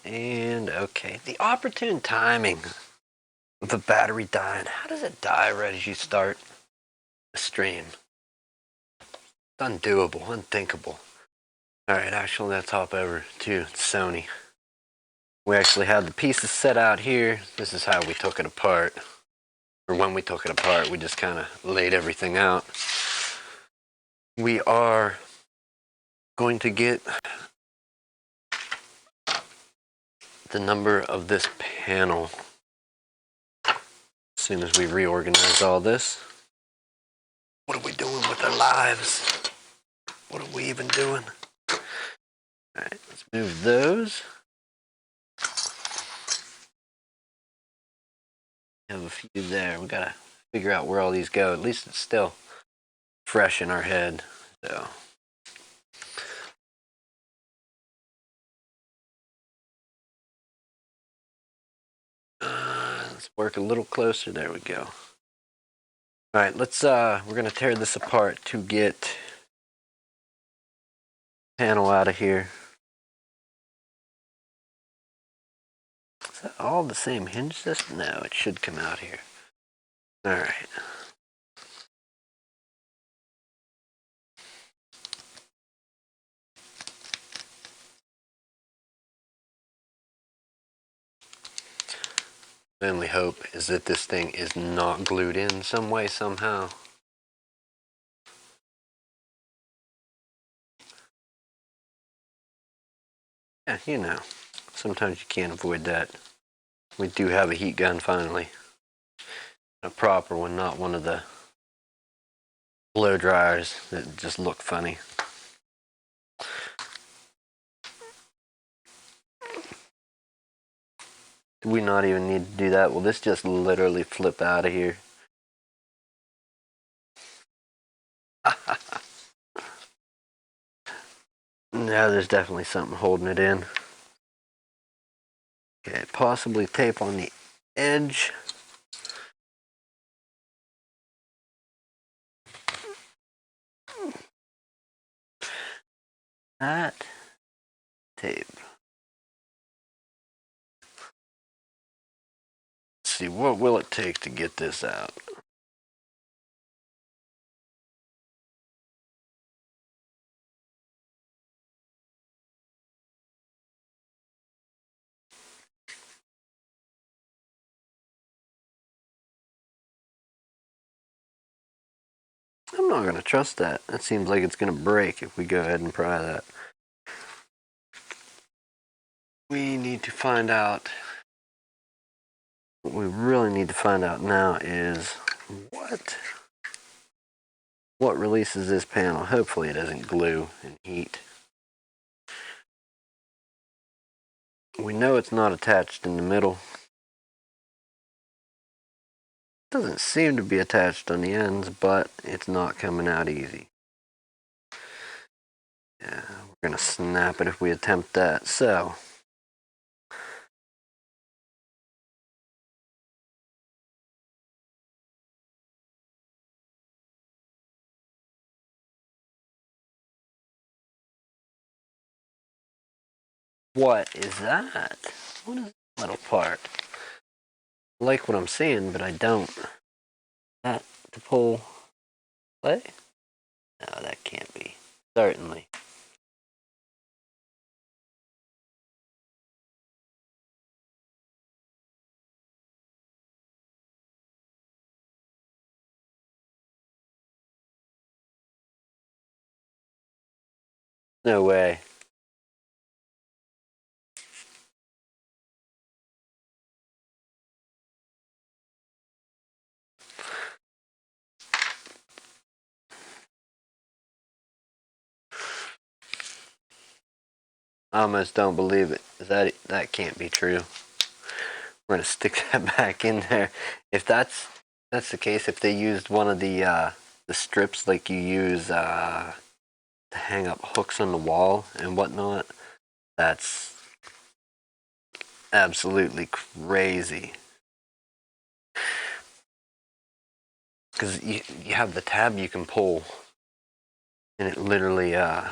And okay, the opportune timing of a battery dying. How does it die right as you start a stream? It's undoable, unthinkable. Alright, actually let's hop over to Sony. We actually had the pieces set out here. This is how we took it apart. Or when we took it apart, we just kind of laid everything out. We are going to get the number of this panel as soon as we reorganize all this. What are we doing with our lives? What are we even doing? Alright, let's move those. Have a few there. We gotta figure out where all these go. At least it's still fresh in our head. So let's work a little closer. There we go. All right, let's we're gonna tear this apart to get panel out of here. Is that all the same hinge system? No, it should come out here. All right. My only hope is that this thing is not glued in some way, somehow. Yeah, you know, sometimes you can't avoid that. We do have a heat gun finally. A proper one, not one of the blow dryers that just look funny. Do we not even need to do that? Will this just literally flip out of here? No, there's definitely something holding it in. Okay, possibly tape on the edge. That tape. Let's see, what will it take to get this out? I'm not going to trust that. That seems like it's going to break if we go ahead and pry that. We need to find out. What we really need to find out now is what releases this panel. Hopefully it doesn't glue and heat. We know it's not attached in the middle. It doesn't seem to be attached on the ends, but it's not coming out easy. Yeah, we're going to snap it if we attempt that. So What is that? What is that little part? I like what I'm seeing, but I don't. That to pull play? No, that can't be. Certainly. No way. I almost don't believe it. That can't be true. We're gonna stick that back in there. If that's the case, if they used one of the strips like you use to hang up hooks on the wall and whatnot, that's absolutely crazy. Because you have the tab you can pull, and it literally uh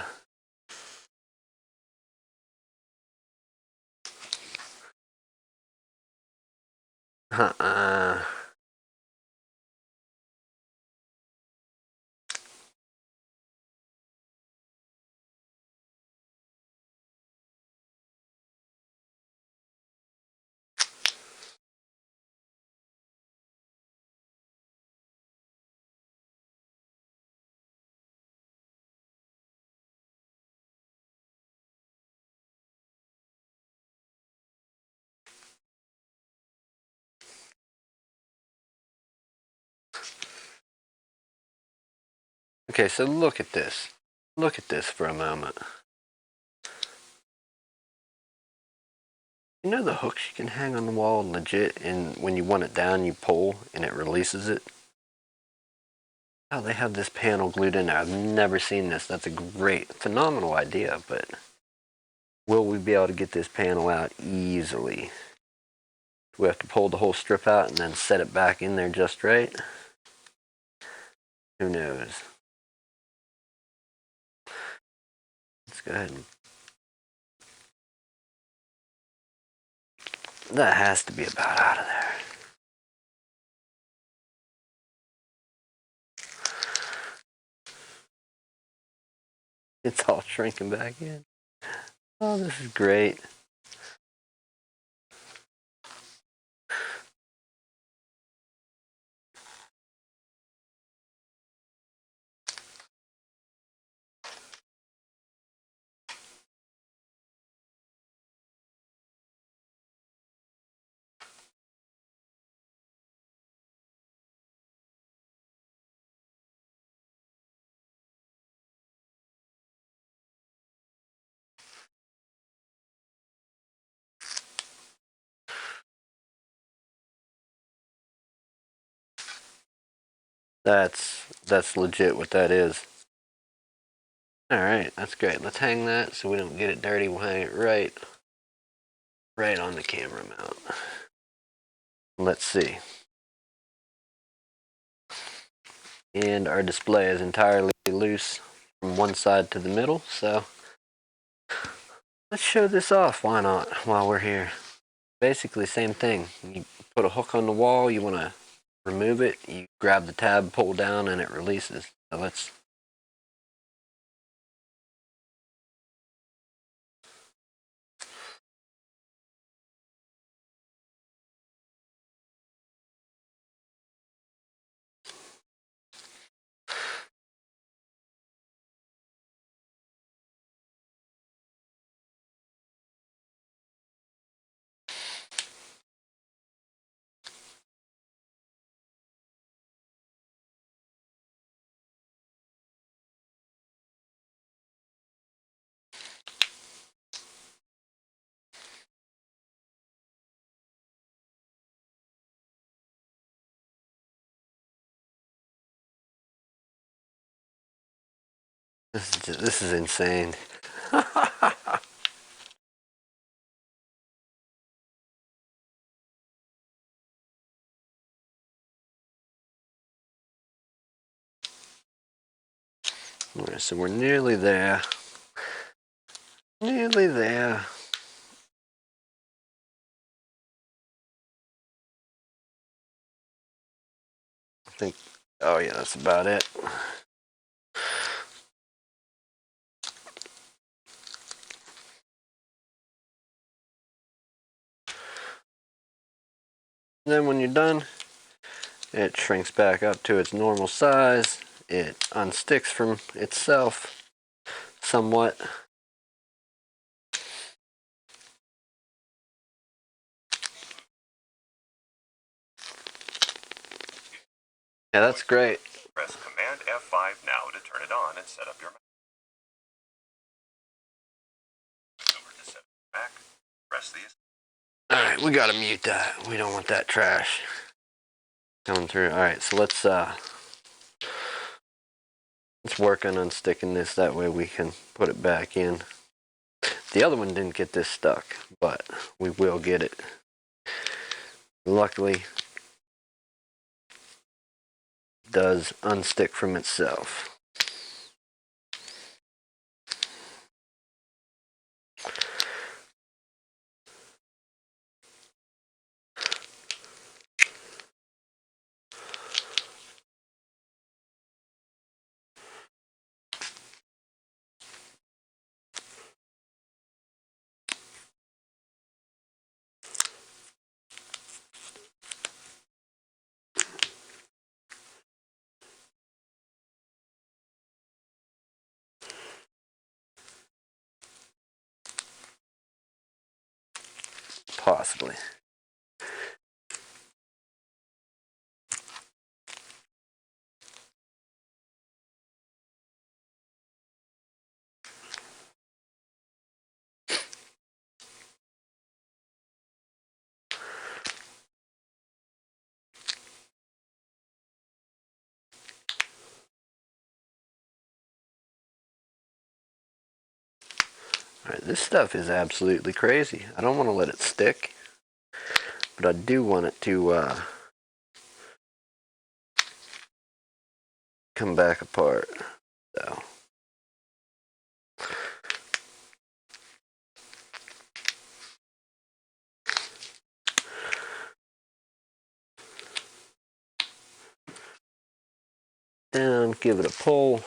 Okay, so look at this. Look at this for a moment. You know the hooks you can hang on the wall legit, and when you want it down, you pull and it releases it? Oh, they have this panel glued in there. I've never seen this. That's a great, phenomenal idea, but will we be able to get this panel out easily? We have to pull the whole strip out and then set it back in there just right? Who knows? Let's go ahead and... That has to be about out of there. It's all shrinking back in. Oh, this is great. That's legit what that is. Alright, that's great. Let's hang that so we don't get it dirty. We'll hang it right on the camera mount. Let's see. And our display is entirely loose from one side to the middle, so let's show this off. Why not? While we're here. Basically, same thing. You put a hook on the wall, you want to remove it, you grab the tab, pull down, and it releases. So let's... This is insane. Alright, so we're nearly there. Nearly there. think, oh yeah, that's about it. Then when you're done, it shrinks back up to its normal size. It unsticks from itself somewhat. Yeah, that's great. Press Command F5 now to turn it on and set up your Over to set up Mac. Press these. Alright, we gotta mute that. We don't want that trash coming through. Alright, so let's work on unsticking this. That way we can put it back in. The other one didn't get this stuck, but we will get it. Luckily, it does unstick from itself. Possibly. Alright, this stuff is absolutely crazy. I don't want to let it stick, but I do want it to come back apart. So. Down, give it a pull.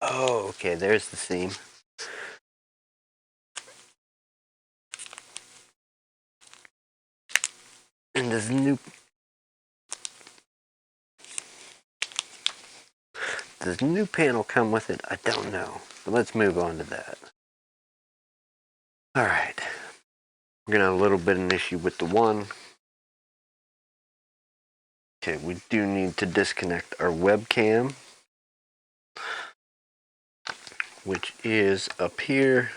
Oh, okay, there's the seam. And does the new panel come with it? I don't know. But let's move on to that. Alright. We're gonna have a little bit of an issue with the one. Okay, we do need to disconnect our webcam, which is up here.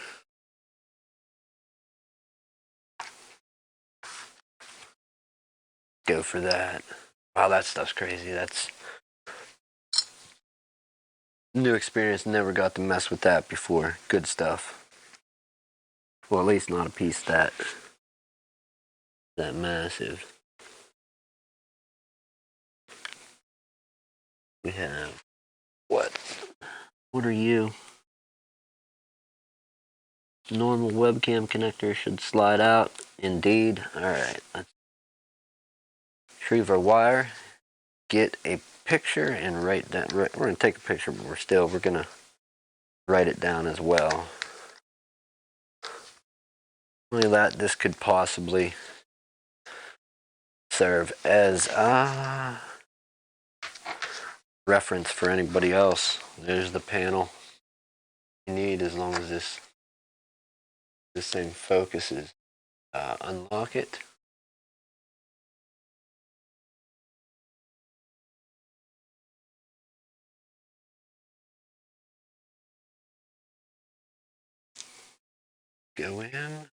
Go for that. Wow, that stuff's crazy. That's New experience, never got to mess with that before. Good stuff. Well, at least not a piece that massive. We have what? What are you? Normal webcam connector should slide out. Indeed. Alright, let's retrieve our wire, get a picture, and write that. We're going to take a picture, but we're going to write it down as well. Look at that. This could possibly serve as a reference for anybody else. There's the panel you need, as long as this thing focuses. Unlock it. Go in.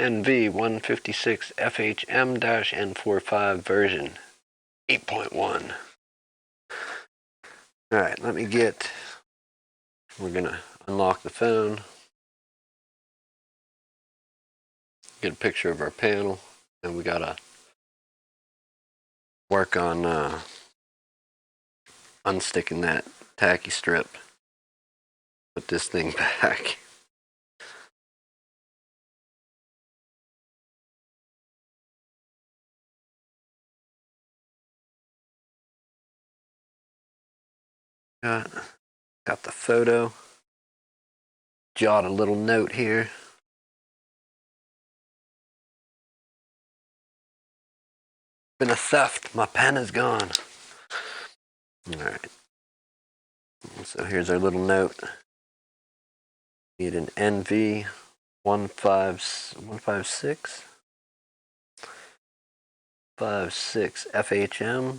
NV156 FHM-N45 version 8.1. Alright, we're gonna unlock the phone, get a picture of our panel, and we gotta work on unsticking that tacky strip. Put this thing back. Got the photo. Jot a little note here. Been a theft. My pen is gone. Alright. So here's our little note. Need an NV 156 FHM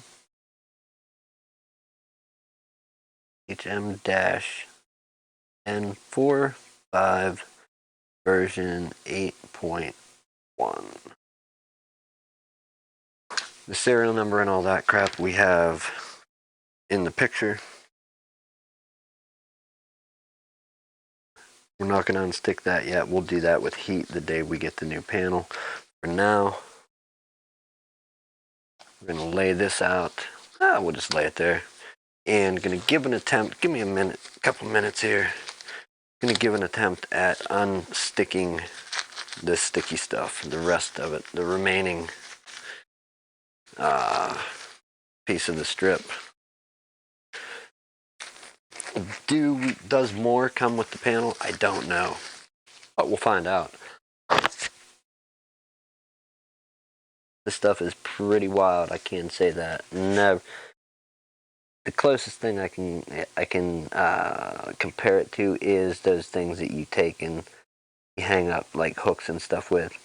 HM-N45 version 8.1. The serial number and all that crap we have in the picture. We're not going to unstick that yet. We'll do that with heat the day we get the new panel. For now, we're going to lay this out. We'll just lay it there. And going to give an attempt. Give me a couple minutes here. Going to give an attempt at unsticking this sticky stuff, the rest of it, the remaining piece of the strip. Does more come with the panel? I don't know, but we'll find out. This stuff is pretty wild. I can say that. No, the closest thing I can compare it to is those things that you take and you hang up like hooks and stuff with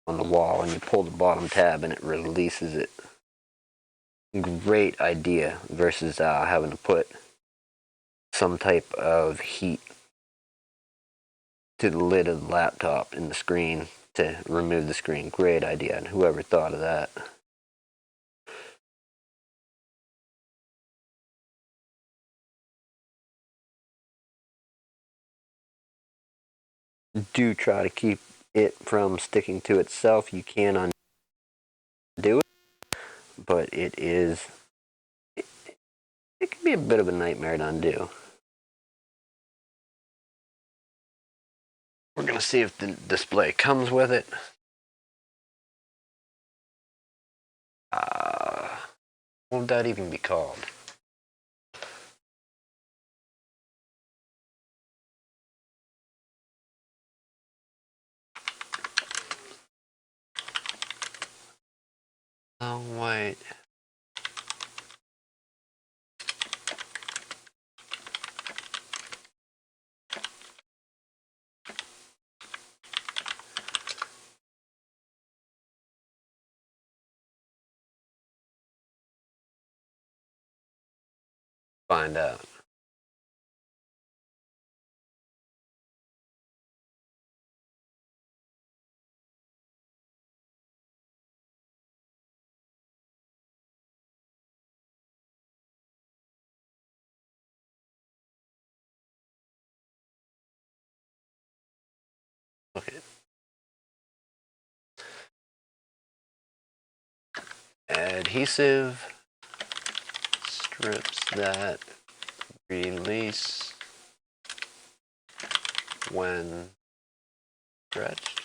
on the wall, and you pull the bottom tab and it releases it. Great idea versus having to put some type of heat to the lid of the laptop and the screen to remove the screen. Great idea, and whoever thought of that. Do try to keep it from sticking to itself. You can undo it, but it can be a bit of a nightmare to undo. We're going to see if the display comes with it. What would that even be called? Oh, wait. Find out. Okay. Adhesive strips that release when stretched.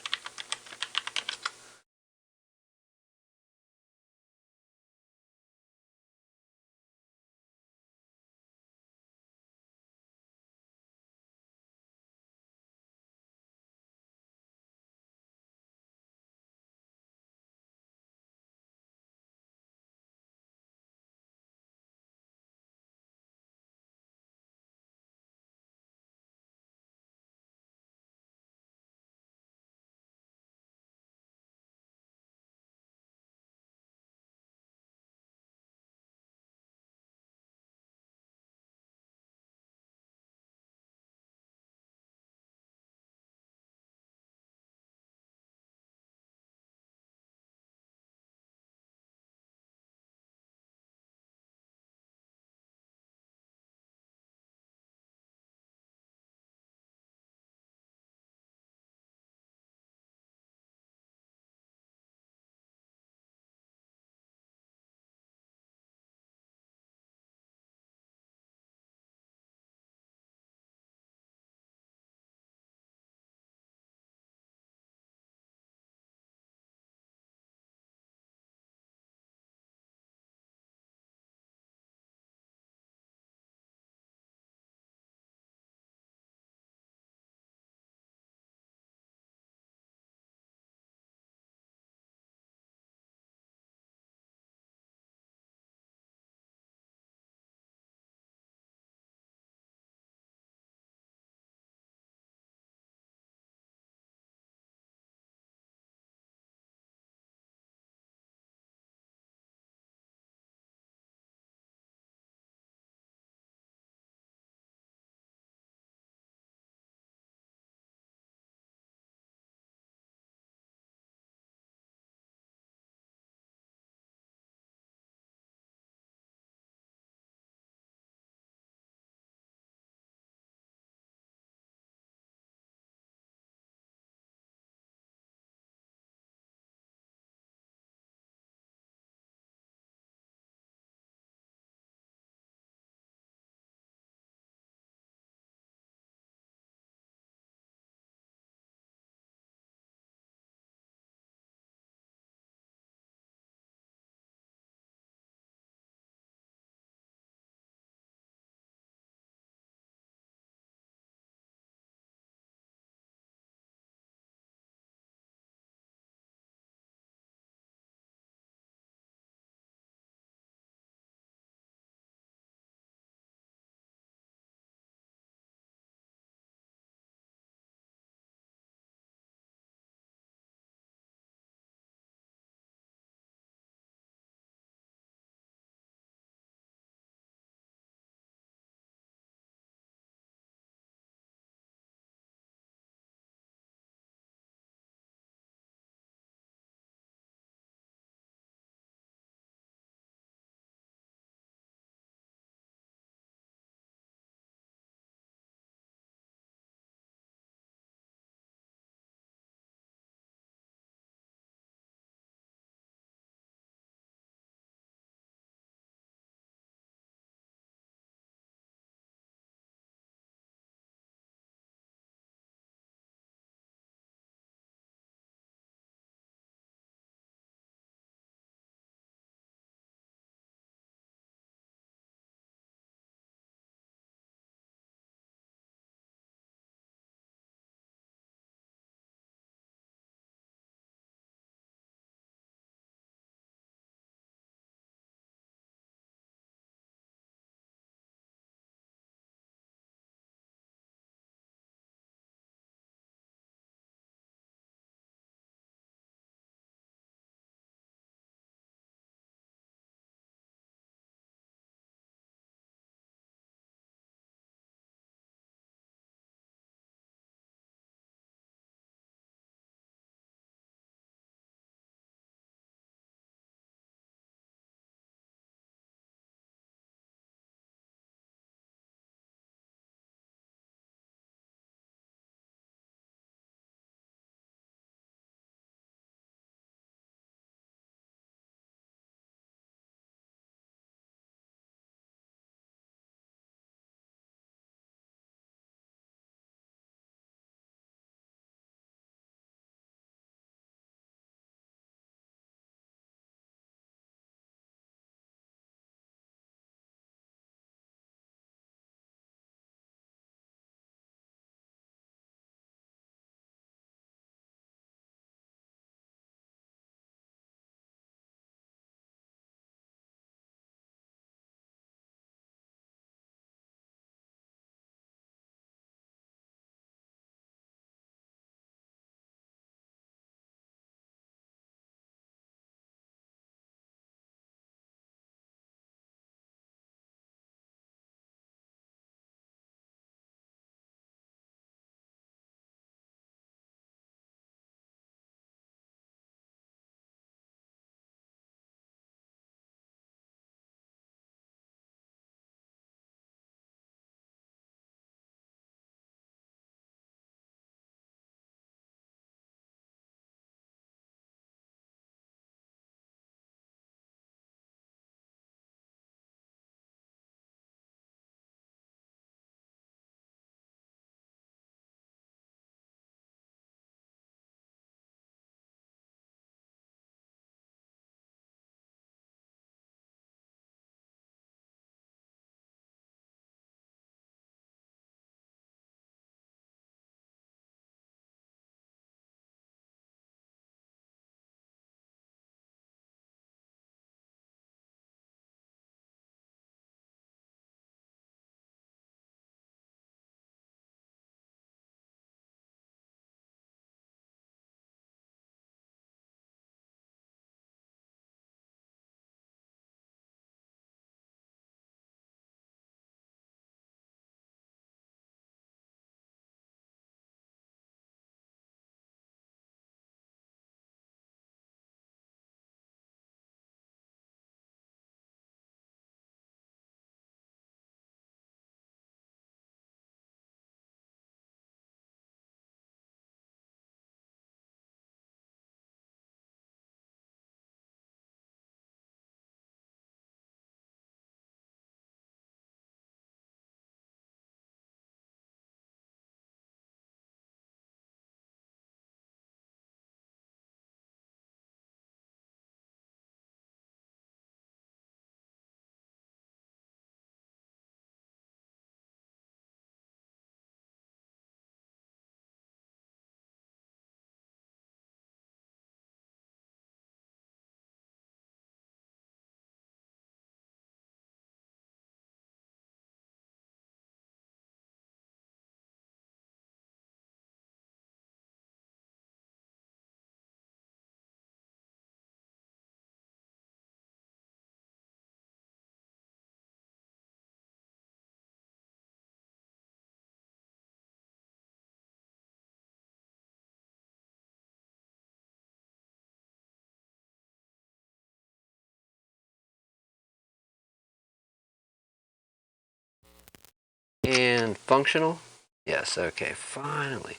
And functional? Yes, okay, finally.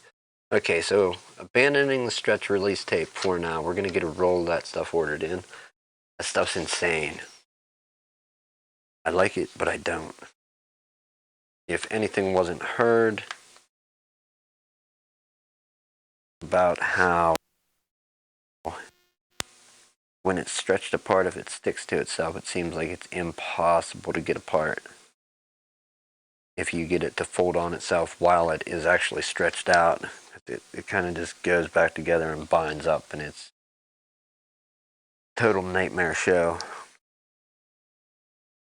Okay, so abandoning the stretch release tape for now. We're going to get a roll of that stuff ordered in. That stuff's insane. I like it, but I don't. If anything wasn't heard about how when it's stretched apart, if it sticks to itself, it seems like it's impossible to get apart. If you get it to fold on itself while it is actually stretched out, it kind of just goes back together and binds up, and it's total nightmare show.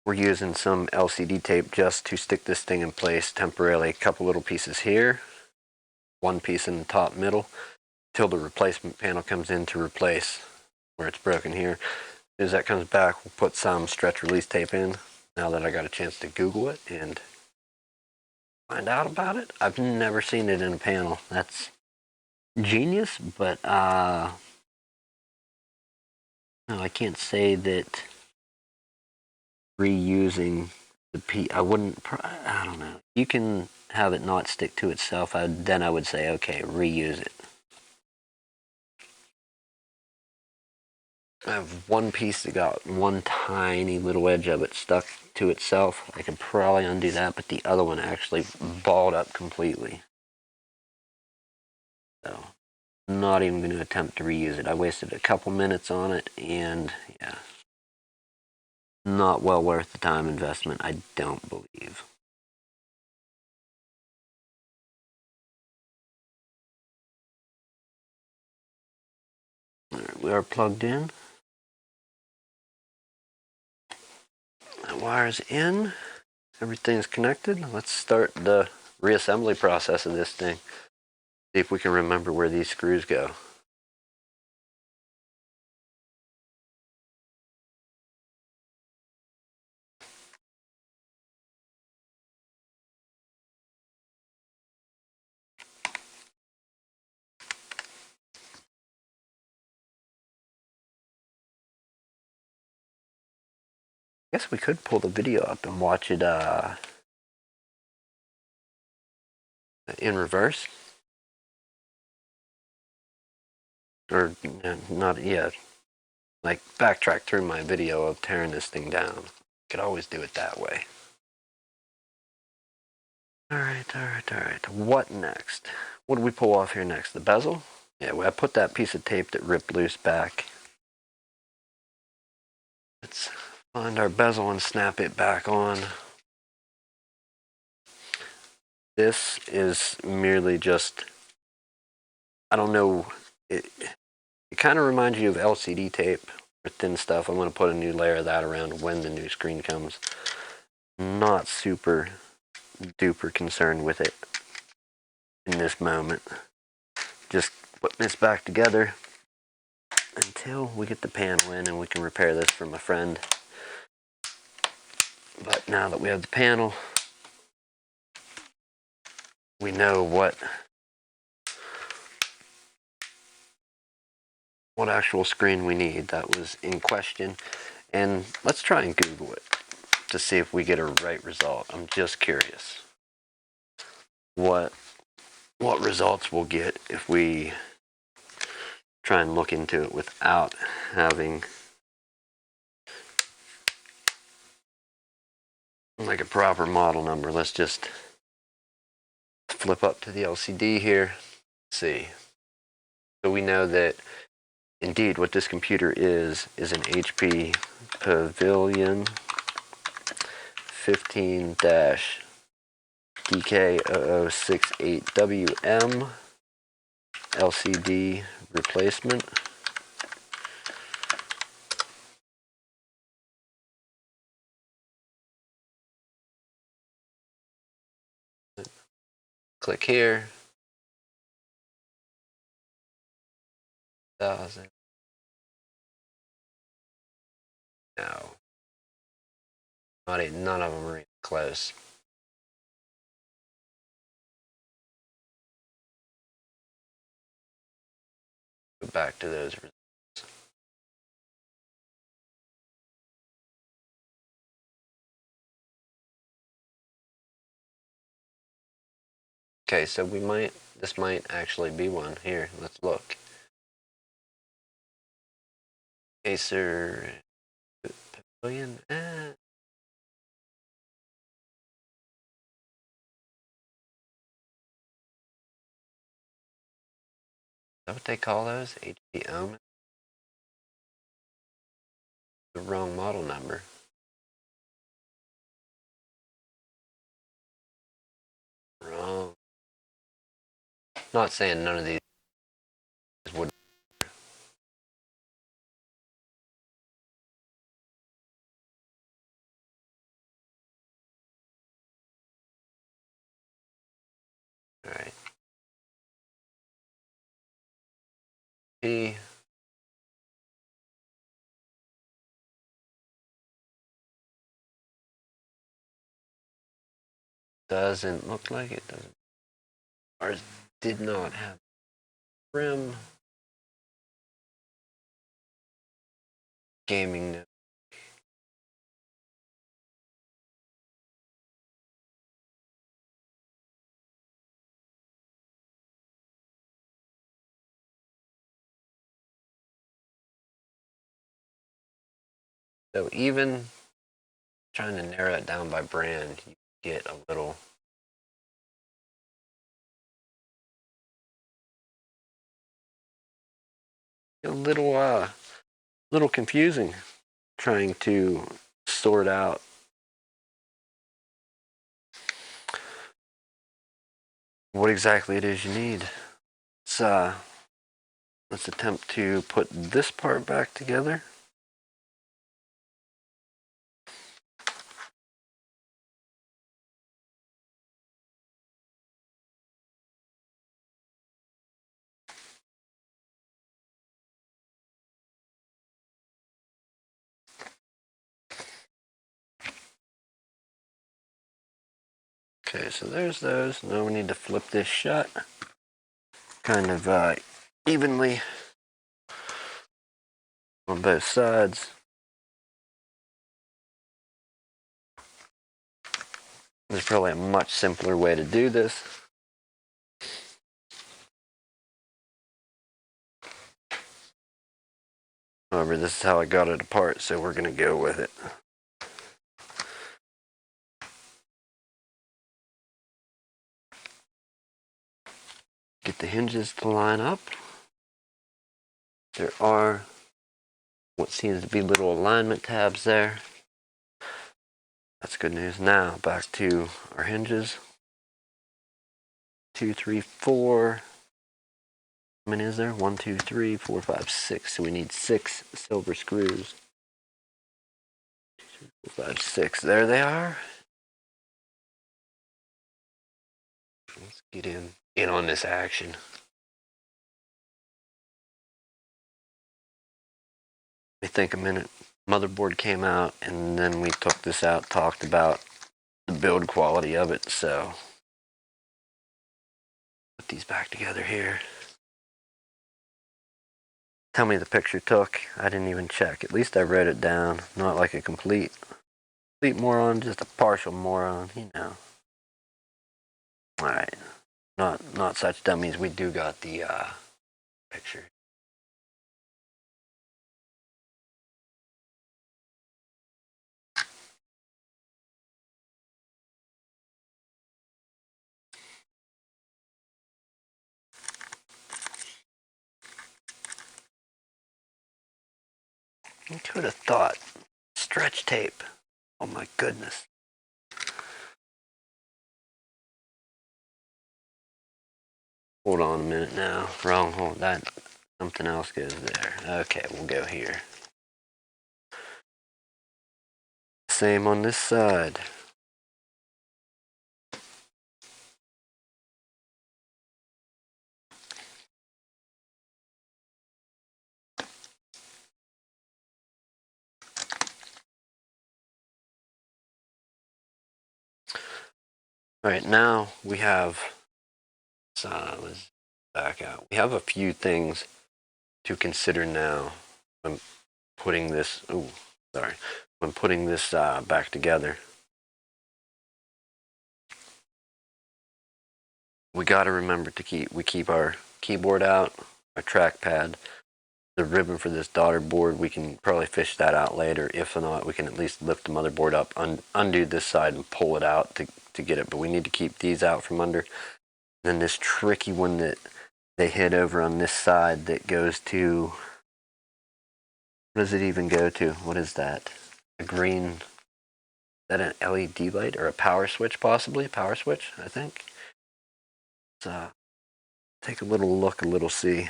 We're using some LCD tape just to stick this thing in place temporarily. A couple little pieces here, one piece in the top middle, till the replacement panel comes in to replace where it's broken here. As soon as that comes back, we'll put some stretch release tape in, now that I got a chance to Google it and find out about it. I've never seen it in a panel. That's genius, but no, I can't say that reusing the I wouldn't, I don't know. You can have it not stick to itself. Then I would say, okay, reuse it. I have one piece that got one tiny little edge of it stuck to itself. I could probably undo that, but the other one actually balled up completely. So, not even going to attempt to reuse it. I wasted a couple minutes on it, and yeah, not well worth the time investment, I don't believe. All right, we are plugged in. That wire's in. Everything's connected. Let's start the reassembly process of this thing. See if we can remember where these screws go. I guess we could pull the video up and watch it in reverse. Or not yet. Like backtrack through my video of tearing this thing down. Could always do it that way. Alright. What next? What do we pull off here next? The bezel? Yeah, well, I put that piece of tape that ripped loose back. Let's find our bezel and snap it back on. This is merely just, I don't know, it kind of reminds you of LCD tape or thin stuff. I'm going to put a new layer of that around when the new screen comes. Not super duper concerned with it in this moment. Just putting this back together until we get the panel in and we can repair this for my friend. But now that we have the panel, we know what actual screen we need that was in question. And let's try and Google it to see if we get a right result. I'm just curious what results we'll get if we try and look into it without having like a proper model number. Let's just flip up to the LCD here. See. So we know that indeed what this computer is an HP Pavilion 15-DK0068WM LCD replacement. Click here. 1000. No. None of them are even close. Go back to those results. Okay, so this might actually be one. Here, let's look. Acer Pavilion. Is that what they call those? HP Omen? The wrong model number. Wrong. Not saying none of these would. Alright. P. Doesn't look like it. Doesn't. Ours did not have rim. Gaming note. So even trying to narrow it down by brand, you get a little little confusing trying to sort out what exactly it is you need. Let's attempt to put this part back together. Okay, so there's those. Now we need to flip this shut. Kind of evenly on both sides. There's probably a much simpler way to do this. However, this is how I got it apart, so we're going to go with it. Get the hinges to line up. There are what seems to be little alignment tabs there. That's good news. Now back to our hinges. 2, 3, 4. How many is there? 1, 2, 3, 4, 5, 6. So we need 6 silver screws. 4, 5, 6. There they are. Let's get in on this action. Let me think a minute. Motherboard came out, and then we took this out, talked about the build quality of it. So put these back together here. Tell me the picture took. I didn't even check. At least I wrote it down. Not like a complete moron, just a partial moron, you know. Alright. Not such dummies. We do got the picture. You could have thought. Stretch tape. Oh my goodness. Hold on a minute now. Wrong hold. That something else goes there. Okay, we'll go here. Same on this side. Alright, now we have, let's back out. We have a few things to consider now when putting this, when putting this back together. we got to remember to keep our keyboard out, our trackpad, the ribbon for this daughter board. We can probably fish that out later. If not, we can at least lift the motherboard up, undo this side and pull it out to get it. But we need to keep these out from under. Then this tricky one that they hid over on this side that goes to, what does it even go to? What is that? A green, is that an LED light or a power switch possibly? Power switch, I think. So take a little look, a little see.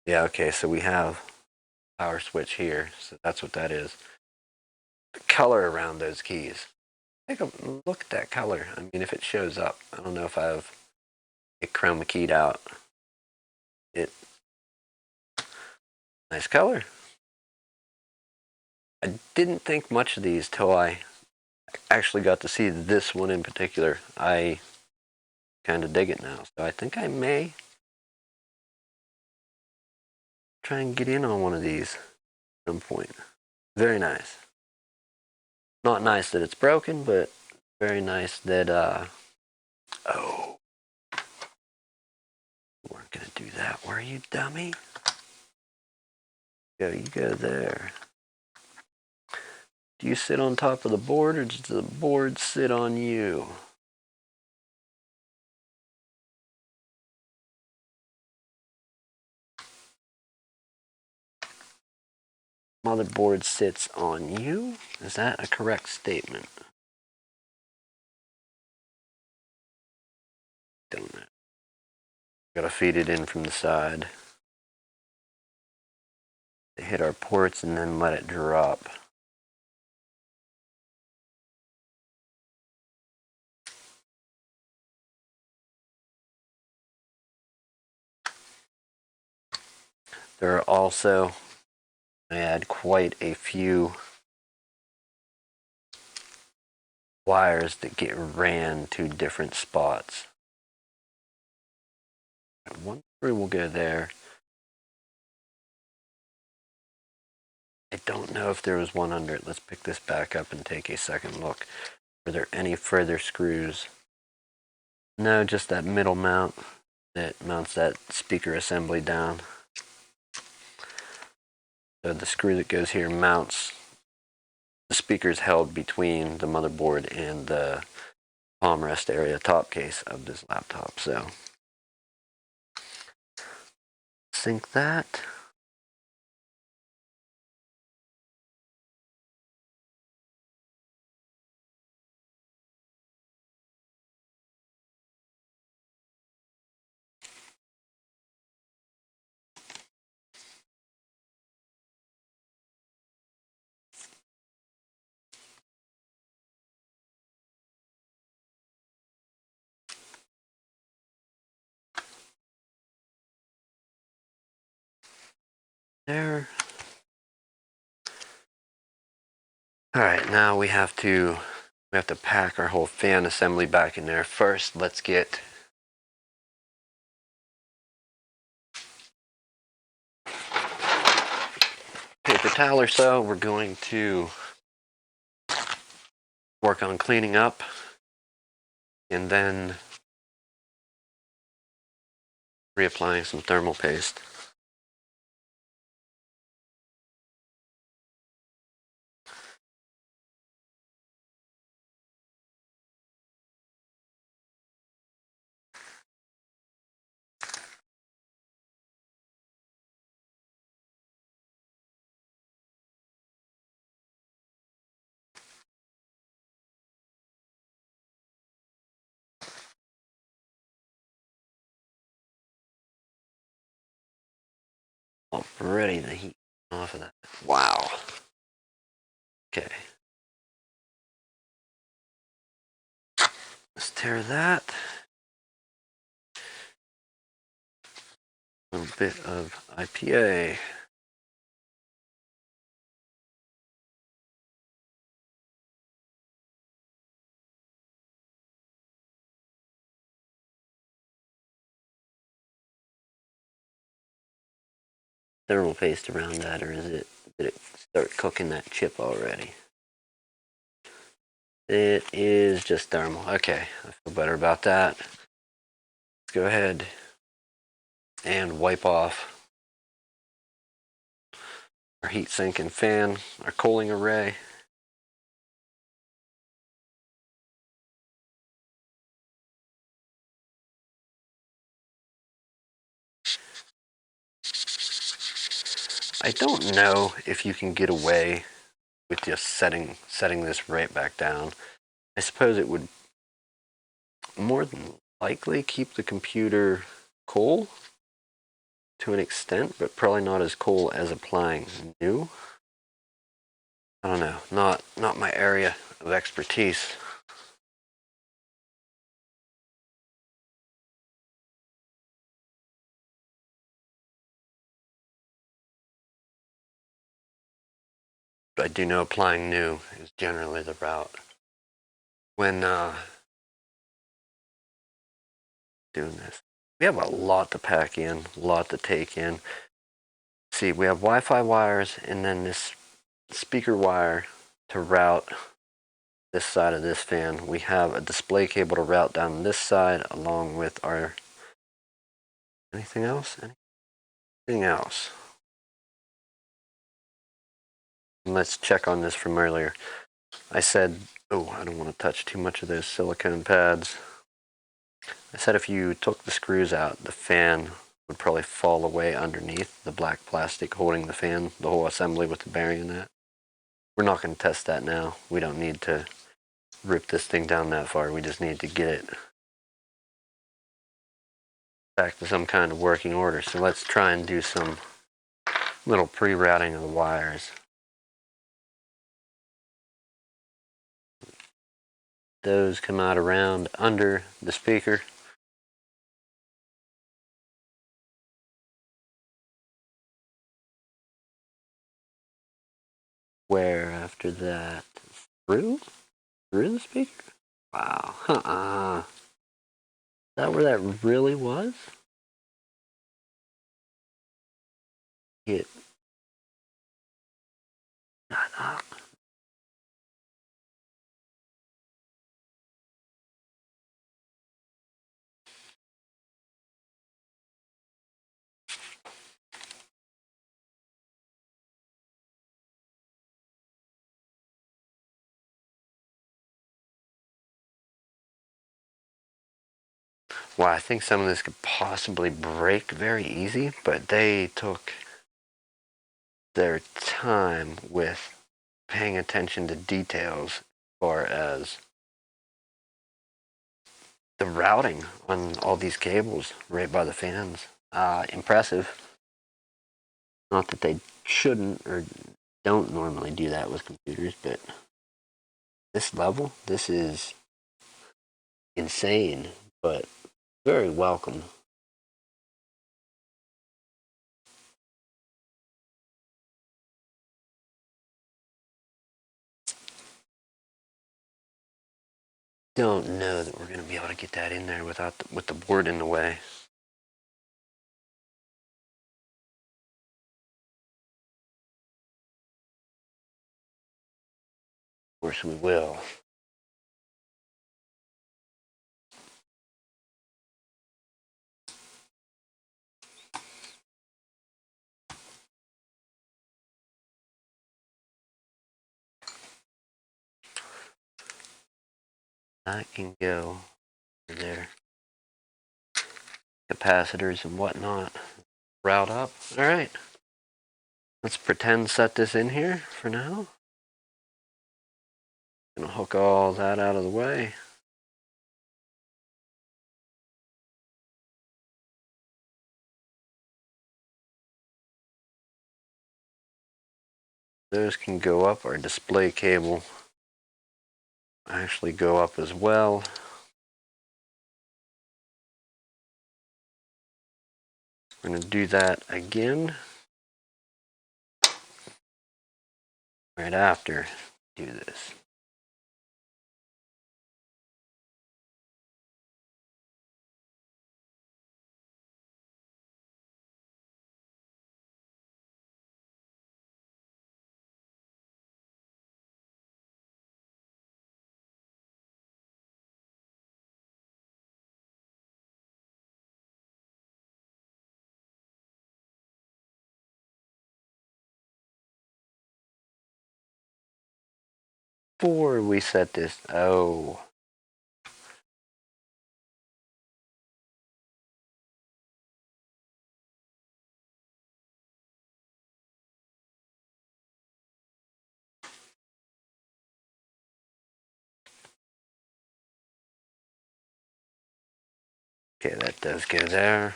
Yeah, okay, so we have power switch here, so that's what that is. The color around those keys. Take a look at that color. I mean, if it shows up, I don't know if I have it chroma keyed out. It, nice color. I didn't think much of these till I actually got to see this one in particular. I kind of dig it now, so I think I may try and get in on one of these at some point. Very nice. Not nice that it's broken, but very nice that, oh, we weren't gonna do that, were you, dummy? You go there. Do you sit on top of the board, or does the board sit on you? Motherboard sits on you? Is that a correct statement? Don't know. Gotta feed it in from the side. They hit our ports and then let it drop. There are also, I had quite a few wires that get ran to different spots. One screw will go there. I don't know if there was one under it. Let's pick this back up and take a second look. Were there any further screws? No, just that middle mount that mounts that speaker assembly down. So the screw that goes here mounts the speakers held between the motherboard and the palm rest area top case of this laptop. So sync that. There. All right, now we have to pack our whole fan assembly back in there. First, let's get paper towel or so. We're going to work on cleaning up and then reapplying some thermal paste. Already the heat off of that. Wow. Okay. Let's tear that. A little bit of IPA. Thermal paste around that, or did it start cooking that chip already? It is just thermal. Okay, I feel better about that. go ahead and wipe off our heat sink and fan, our cooling array. I don't know if you can get away with just setting this right back down. I suppose it would more than likely keep the computer cool to an extent, but probably not as cool as applying new. I don't know, not my area of expertise. But I do know applying new is generally the route. When doing this, we have a lot to pack in, a lot to take in. See, we have Wi-Fi wires and then this speaker wire to route this side of this fan. We have a display cable to route down this side along with our anything else? Anything else? And let's check on this from earlier. I said, oh, I don't want to touch too much of those silicone pads. I said if you took the screws out, the fan would probably fall away underneath the black plastic holding the fan, the whole assembly with the bearing in that. We're not going to test that now. We don't need to rip this thing down that far. We just need to get it back to some kind of working order. So let's try and do some little pre-routing of the wires. Those come out around under the speaker. Where after that, through the speaker? Wow, Is that where that really was? Get that up. Well, I think some of this could possibly break very easy, but they took their time with paying attention to details as far as the routing on all these cables right by the fans. Impressive. Not that they shouldn't or don't normally do that with computers, but this level, this is insane, but very welcome. Don't know that we're going to be able to get that in there without with the board in the way. Of course we will. That can go there. Capacitors and whatnot. Route up. All right. Let's pretend set this in here for now. Gonna hook all that out of the way. Those can go up. Our display cable actually go up as well. We're going to do that again right after do this. before we set this. Oh. Okay, that does go there.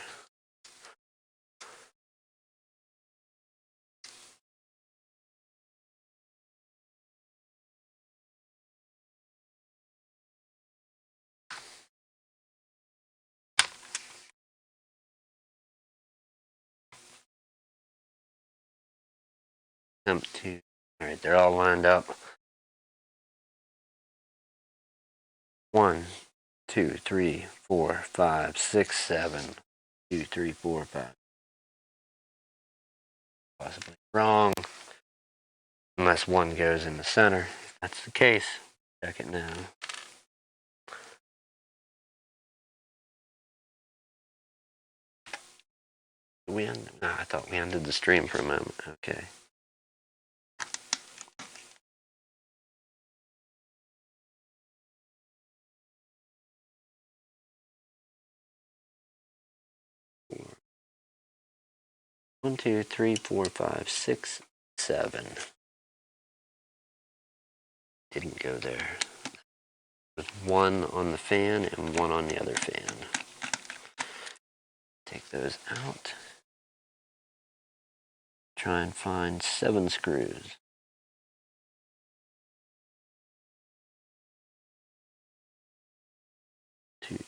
Attempt to. Alright, they're all lined up. 1, 2, 3, 4, 5, 6, 7. 2, 3, 4, 5. Possibly wrong. Unless one goes in the center. If that's the case, check it now. We ended, no, I thought we ended the stream for a moment. Okay. One, two, three, four, five, six, 7. Didn't go there. There's one on the fan and one on the other fan. Take those out. Try and find 7 screws. 2, 3.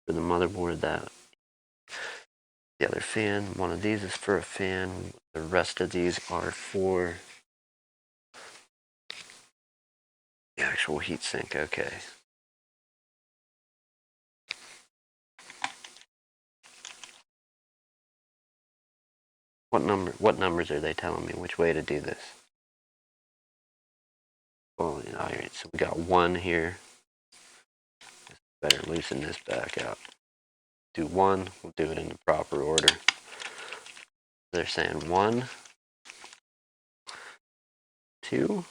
For the motherboard, that. The other fan, one of these is for a fan. The rest of these are for the actual heatsink. Okay. What numbers are they telling me? Which way to do this? Well, all right. So we got 1 here. Better loosen this back out. Do 1. We'll do it in the proper order. They're saying 1, 2,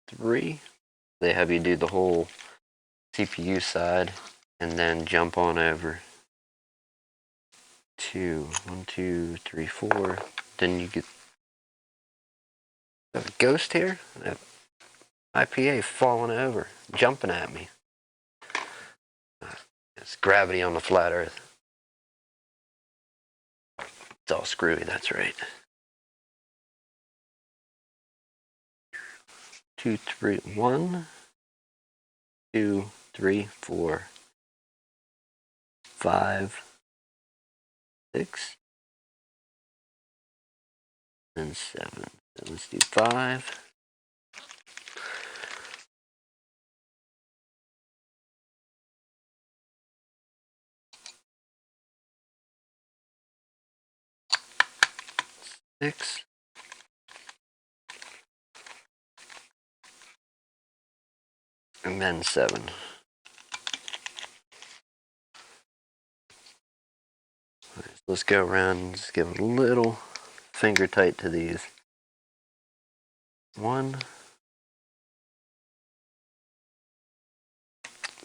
3. They have you do the whole CPU side and then jump on over 2. 1, 2, 3, 4. Then you get a ghost here. That IPA falling over, jumping at me. It's gravity on the flat Earth. It's all screwy. That's right. 2, 3, 1, 2, 3, 4, 5, 6, and 7. So let's do 5. Six, and then 7. Right, so let's go around and just give a little finger tight to these. 1.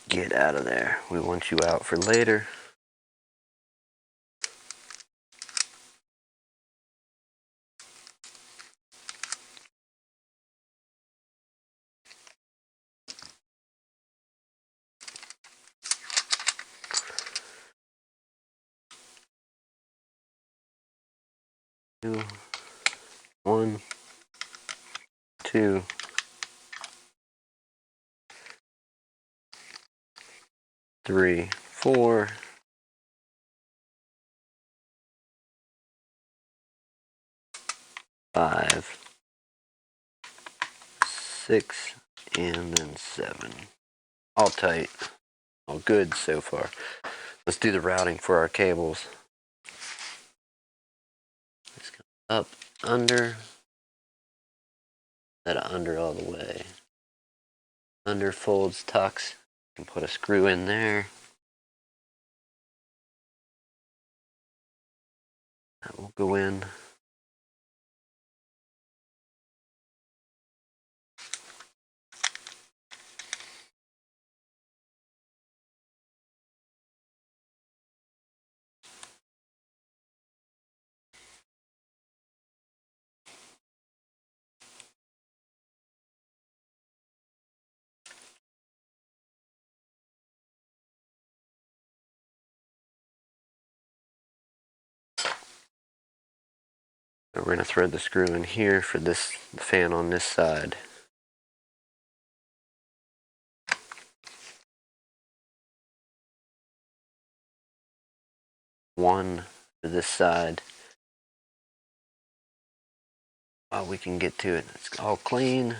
Get out of there. We want you out for later. 2, 1, 2, 3, 4. 5, 6, and then 7. All tight. All good so far. Let's do the routing for our cables. Let's go up, under. That under all the way. Under folds, tucks. You can put a screw in there. That will go in. We're going to thread the screw in here for this fan on this side. One for this side. While we can get to it, it's all clean.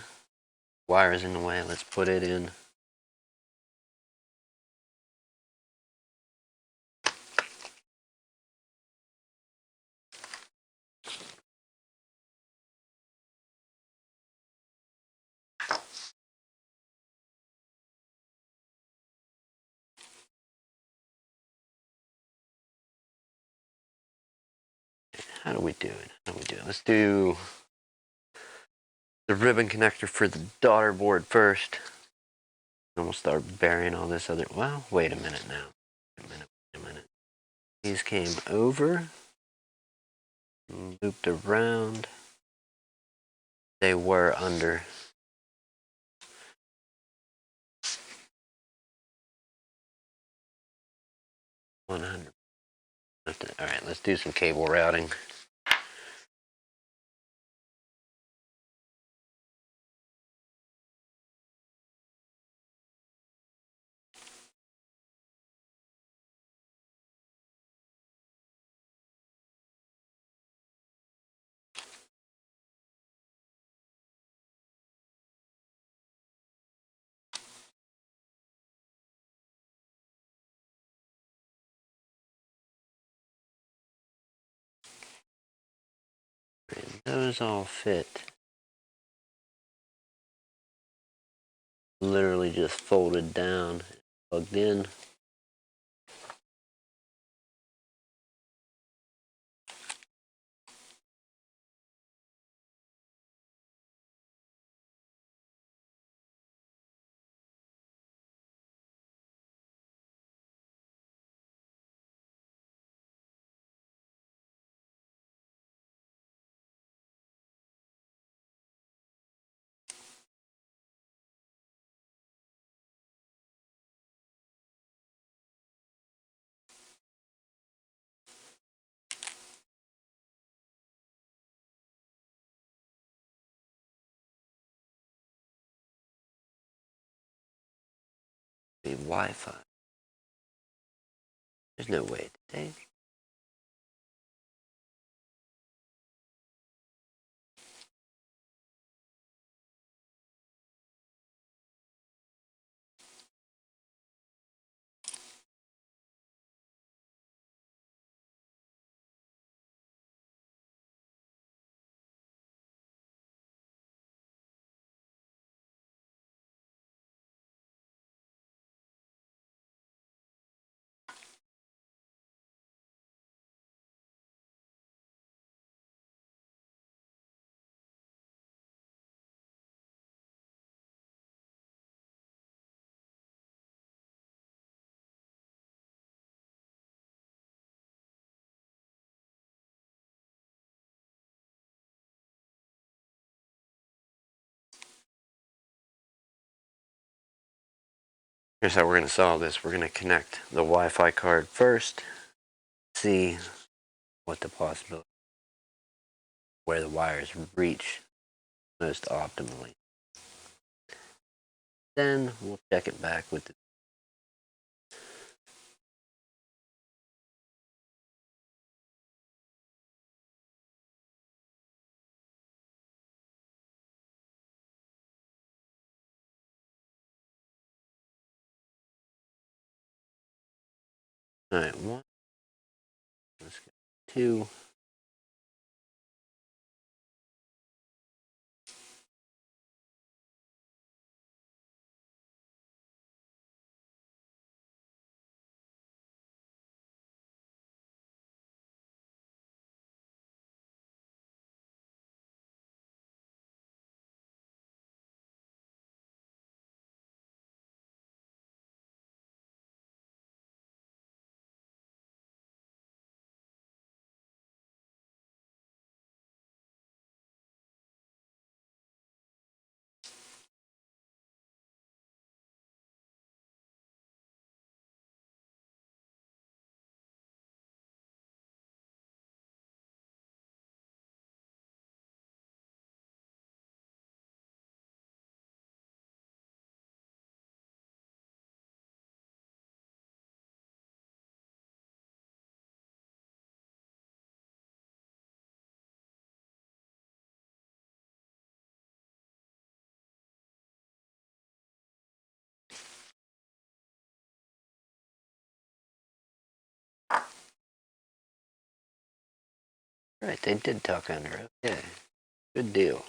Wire's in the way. Let's put it in. How do we do it? How do we do it? Let's do the ribbon connector for the daughter board first. Then we'll start burying all this other. Well, wait a minute now. Wait a minute. These came over, looped around. They were under. 100. All right, let's do some cable routing. And those all fit. Literally just folded down, plugged in. The Wi-Fi. There's no way today. Here's how we're going to solve this. We're going to connect the Wi-Fi card first, see what the possibility, where the wires reach most optimally. Then we'll check it back with the Alright, one. Let's go. Two. Right, they did tuck under. Okay, good deal.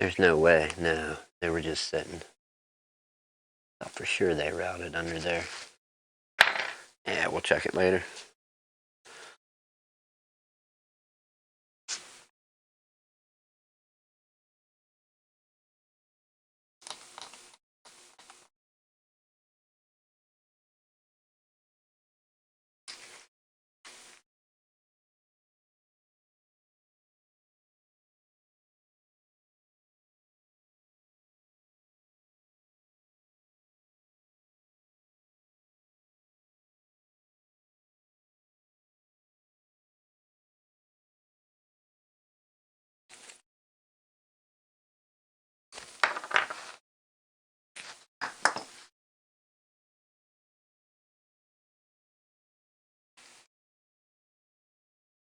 There's no way. No, they were just sitting. Thought for sure they routed under there. Yeah, we'll check it later.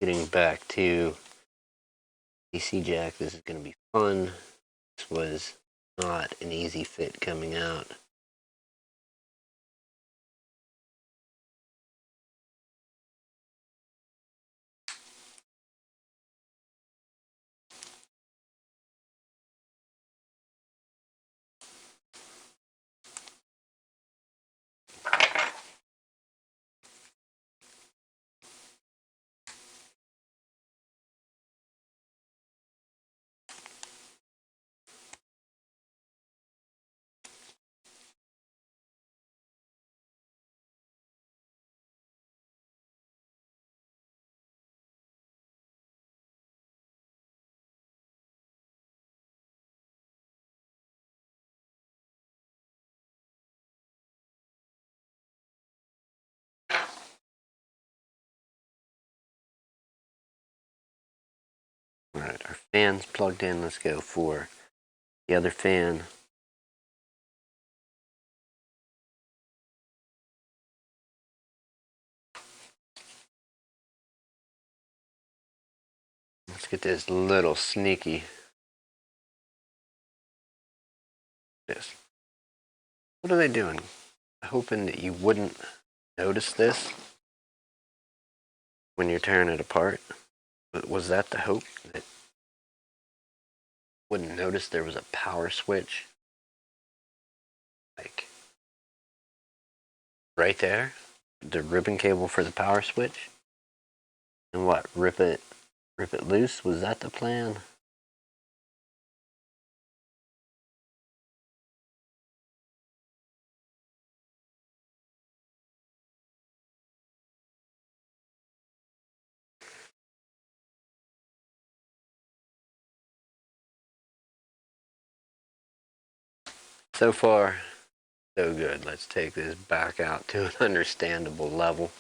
Getting back to DC jack, this is going to be fun. This was not an easy fit coming out. Alright, our fan's plugged in. Let's go for the other fan. Let's get this little sneaky. This. What are they doing? Hoping that you wouldn't notice this when you're tearing it apart. But was that the hope? That wouldn't notice there was a power switch? Like right there? The ribbon cable for the power switch? And what, rip it loose? Was that the plan? So far, so good. Let's take this back out to an understandable level.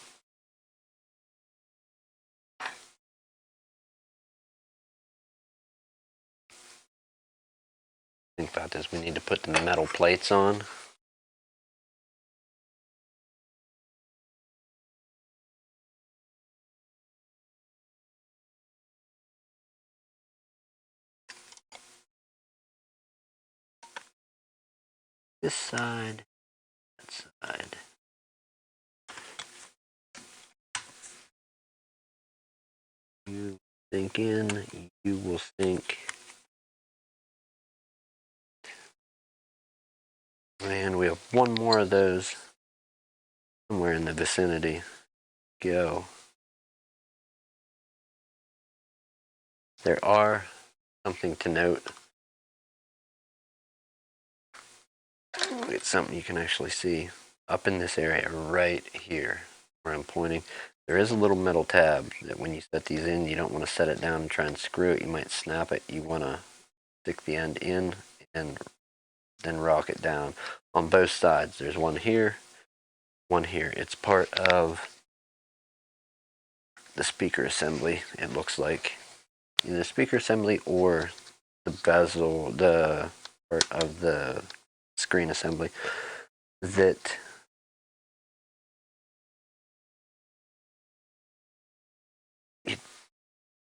Think about this. We need to put the metal plates on. This side, that side. You sink in, you will sink. And we have one more of those somewhere in the vicinity. Go. There are something to note. It's something you can actually see up in this area right here where I'm pointing. There is a little metal tab that when you set these in, you don't want to set it down and try and screw it. You might snap it. You want to stick the end in and then rock it down on both sides. There's one here, one here. It's part of the speaker assembly, it looks like. Either the speaker assembly or the bezel, the part of the screen assembly that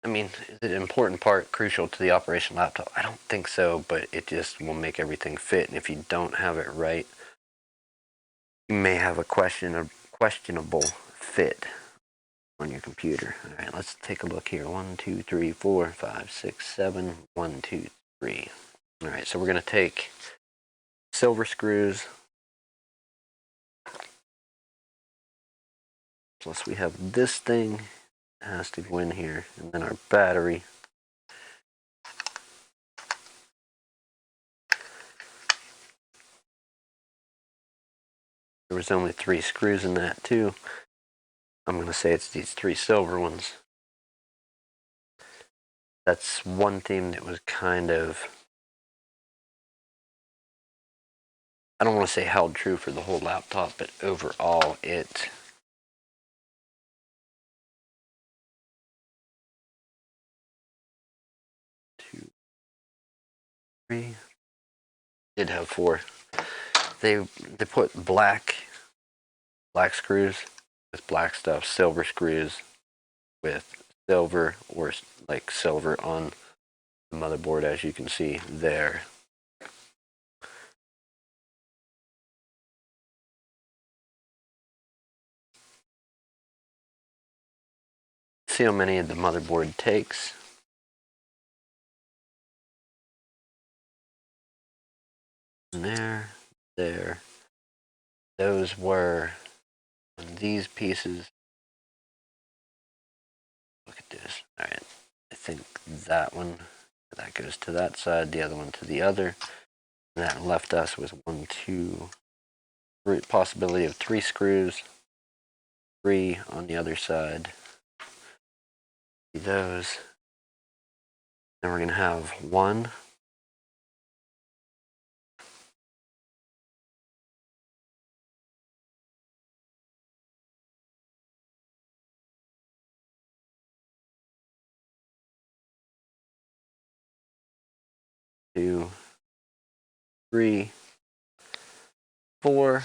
I mean, is it an important part, crucial to the operation laptop? I don't think so, but it just will make everything fit. And if you don't have it right, you may have a questionable fit on your computer. All right, let's take a look here. 1, 2, 3, 4, 5, 6, 7. 1, 2, 3. All right, so we're going to take silver screws. Plus we have this thing has to go in here, and then our battery. There was only 3 screws in that too. I'm going to say it's these 3 silver ones. That's one theme that was kind of, I don't want to say held true for the whole laptop, but overall it two, three, did have 4. They put black screws with black stuff, silver screws with silver, or like silver on the motherboard, as you can see there. See how many the motherboard takes. There. Those were these pieces. Look at this. All right. I think that one, that goes to that side, the other one to the other. And that left us with 1, 2, 3, possibility of 3 screws, 3 on the other side. Those. Then we're going to have 1, 2, 3, 4.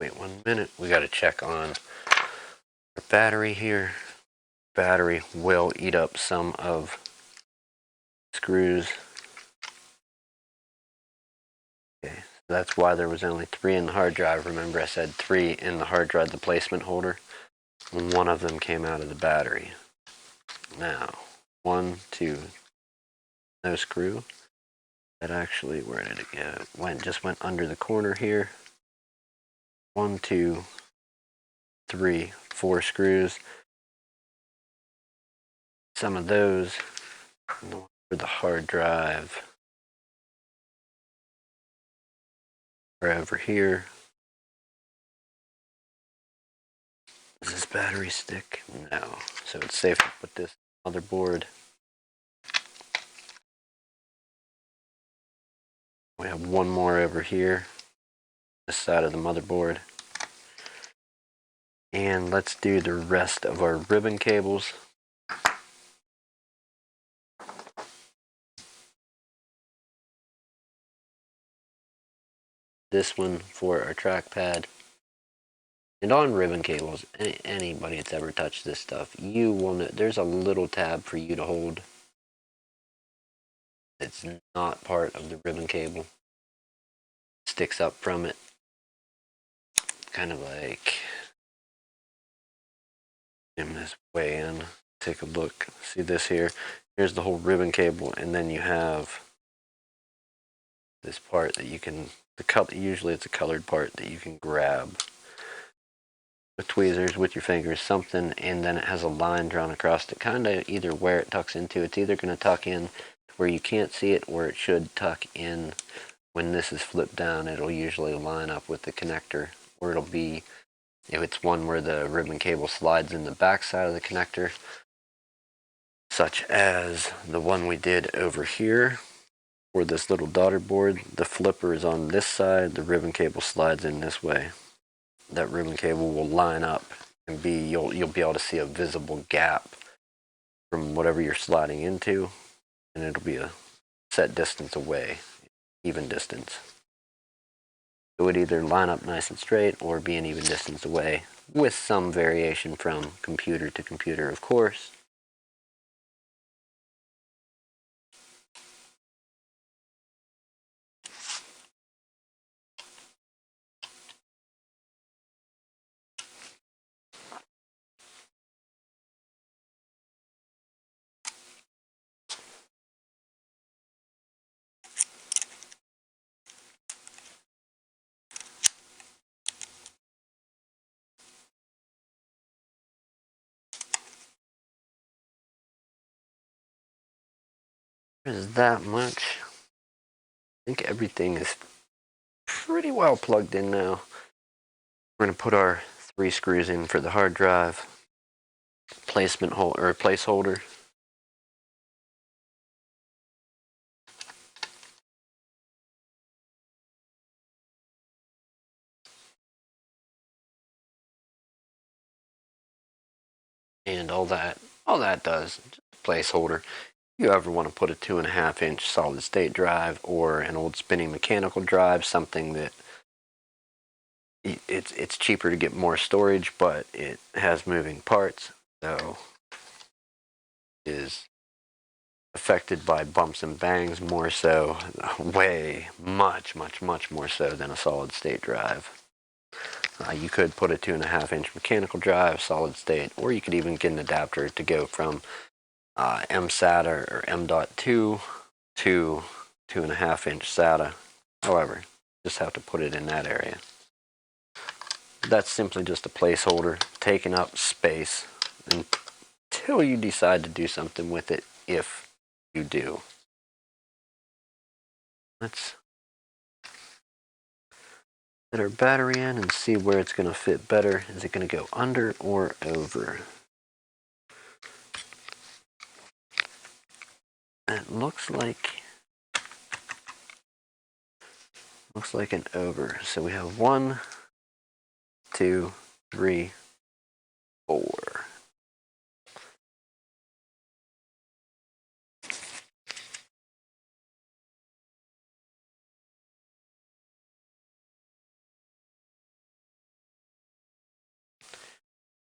Wait 1 minute. We got to check on our battery here. Battery will eat up some of screws. Okay, so that's why there was only 3 in the hard drive. Remember I said 3 in the hard drive, the placement holder. 1 of them came out of the battery. Now, 1, 2, no screw. That actually, where did it go? Just went under the corner here. 1, 2, 3, 4 screws. Some of those for the hard drive are over here. Does this battery stick? No. So it's safe to put this motherboard. We have 1 more over here, this side of the motherboard. And let's do the rest of our ribbon cables. this one for our trackpad. And on ribbon cables, anybody that's ever touched this stuff, you will know there's a little tab for you to hold. It's not part of the ribbon cable. Sticks up from it. Kind of like, in this way in. Take a look. See this here? Here's the whole ribbon cable, and then you have this part that you can, usually it's a colored part that you can grab with tweezers, with your fingers, something, and then it has a line drawn across it, kind of either where it tucks into. It's either going to tuck in where you can't see it, or it should tuck in when this is flipped down. It'll usually line up with the connector, or it'll be, if it's one where the ribbon cable slides in the back side of the connector, such as the one we did over here for this little daughter board. The flipper is on this side, the ribbon cable slides in this way. That ribbon cable will line up and be, you'll be able to see a visible gap from whatever you're sliding into, and it'll be a set distance away, even distance. It would either line up nice and straight or be an even distance away, with some variation from computer to computer, of course. There's that much. I think everything is pretty well plugged in now. We're going to put our 3 screws in for the hard drive placement hole, or placeholder. And all that does, just a placeholder. If you ever want to put a 2.5-inch solid state drive or an old spinning mechanical drive, something that it's cheaper to get more storage, but it has moving parts, so is affected by bumps and bangs more so, way much more so than a solid state drive. You could put a 2.5-inch mechanical drive, solid state, or you could even get an adapter to go from MSATA or M.2 to 2.5-inch SATA. However, just have to put it in that area. That's simply just a placeholder, taking up space until you decide to do something with it, if you do. Let's put our battery in and see where it's going to fit better. Is it going to go under or over? It looks like an over. So we have 1, 2, 3, 4.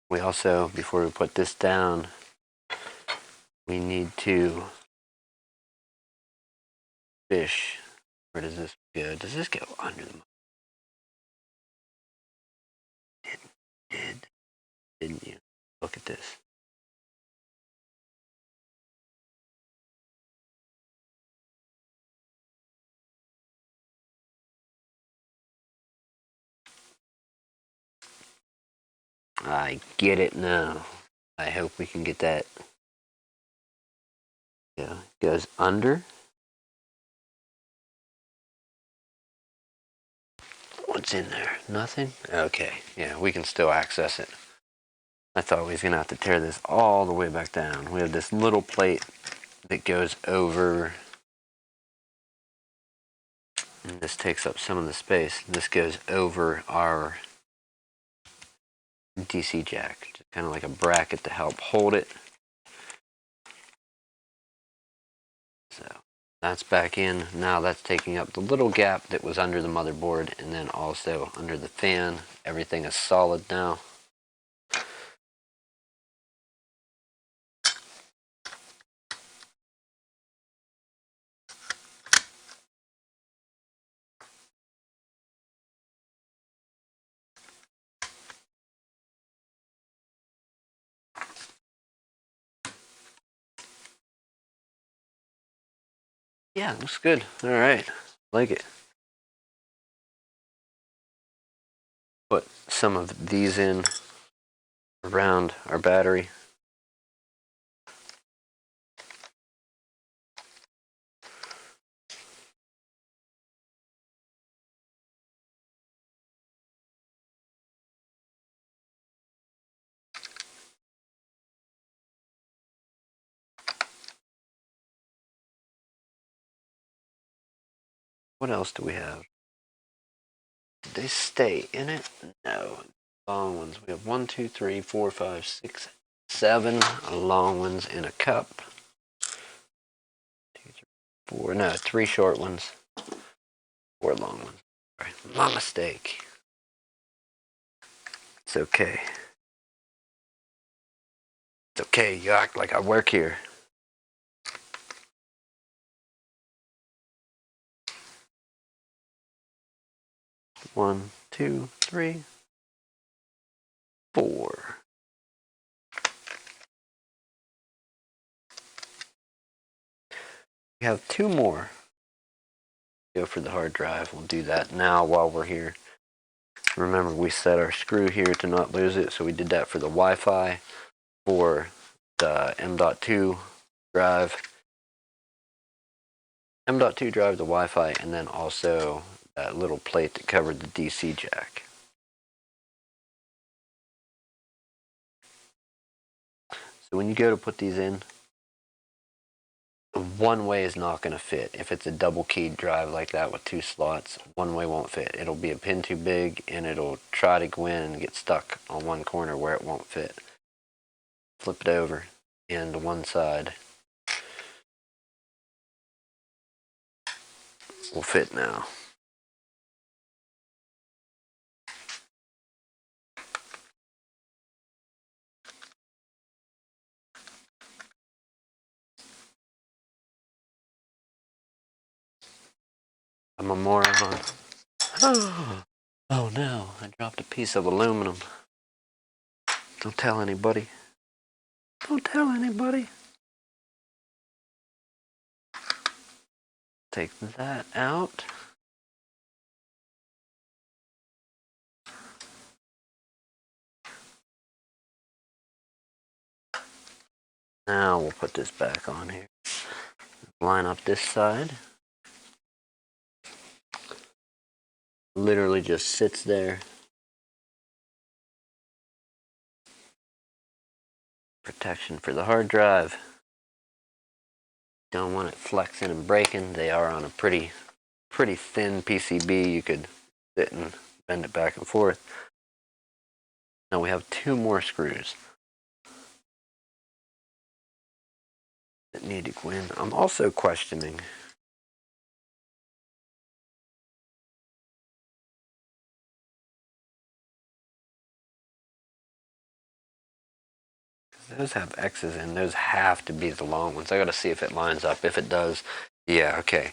We also, before we put this down, we need to fish. Where does this go? Does this go under the... Didn't you? Look at this. I get it now. I hope we can get that. Yeah, goes under. What's in there? Nothing? Okay, yeah, we can still access it. I thought we was gonna have to tear this all the way back down. We have this little plate that goes over, and this takes up some of the space. This goes over our DC jack, just kind of like a bracket to help hold it. So That's back in. Now that's taking up the little gap that was under the motherboard and then also under the fan. Everything is solid now. Yeah, looks good. All right, like it. Put some of these in around our battery. What else do we have? Did they stay in it? No. Long ones. We have 1, 2, 3, 4, 5, 6, 7 long ones in a cup. 2, 3, 4. No, 3 short ones. 4 long ones. Sorry, my mistake. It's okay. It's okay. You act like I work here. One, two, three, 4. We have 2 more. Go for the hard drive. We'll do that now while we're here. Remember, we set our screw here to not lose it, so we did that for the Wi-Fi, for the M.2 drive. M.2 drive, the Wi-Fi, and then also that little plate that covered the DC jack. So when you go to put these in, one way is not going to fit. If it's a double keyed drive like that with 2 slots, one way won't fit. It'll be a pin too big and it'll try to go in and get stuck on one corner where it won't fit. Flip it over and to one side will fit now. I'm a moron. Oh no, I dropped a piece of aluminum. Don't tell anybody. Don't tell anybody. Take that out. Now we'll put this back on here. Line up this side. Literally just sits there. Protection for the hard drive. Don't want it flexing and breaking. They are on a pretty thin PCB. You could sit and bend it back and forth. Now we have 2 more screws that need to go in. I'm also questioning. Those have X's in. Those have to be the long ones. I gotta see if it lines up. If it does, yeah, okay.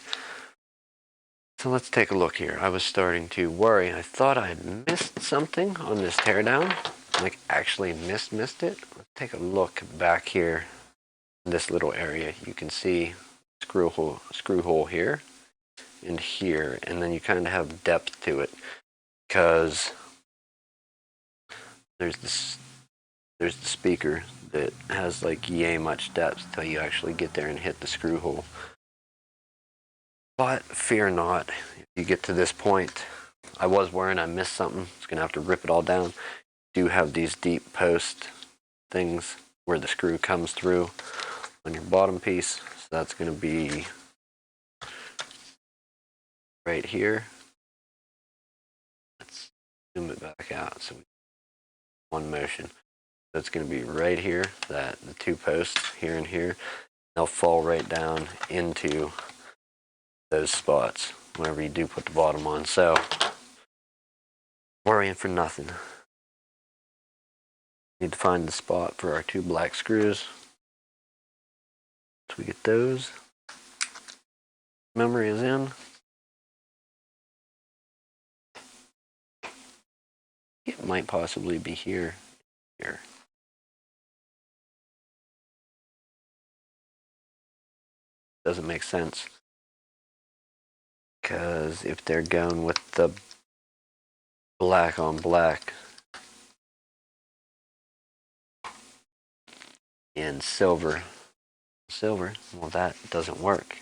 So let's take a look here. I was starting to worry. I thought I had missed something on this teardown. Like actually missed it. Let's take a look back here in this little area. You can see screw hole here and here, and then you kind of have depth to it because there's the speaker that has like yay much depth till you actually get there and hit the screw hole. But fear not, if you get to this point, I was worrying I missed something. It's gonna have to rip it all down. Do have these deep post things where the screw comes through on your bottom piece. So that's gonna be right here. Let's zoom it back out so we one motion. So it's gonna be right here, that the 2 posts here and here. They'll fall right down into those spots whenever you do put the bottom on. So, worrying for nothing. Need to find the spot for our 2 black screws. So we get those. Memory is in. It might possibly be here. Here. Doesn't make sense. Because if they're going with the black on black and silver, well, that doesn't work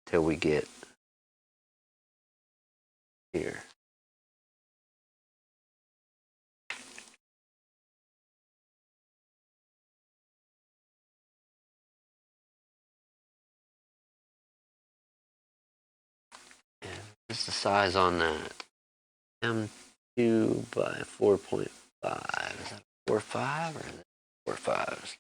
till we get here. And what's the size on that? M2 by 4.5. Is that 4.5 or is it 4.5s?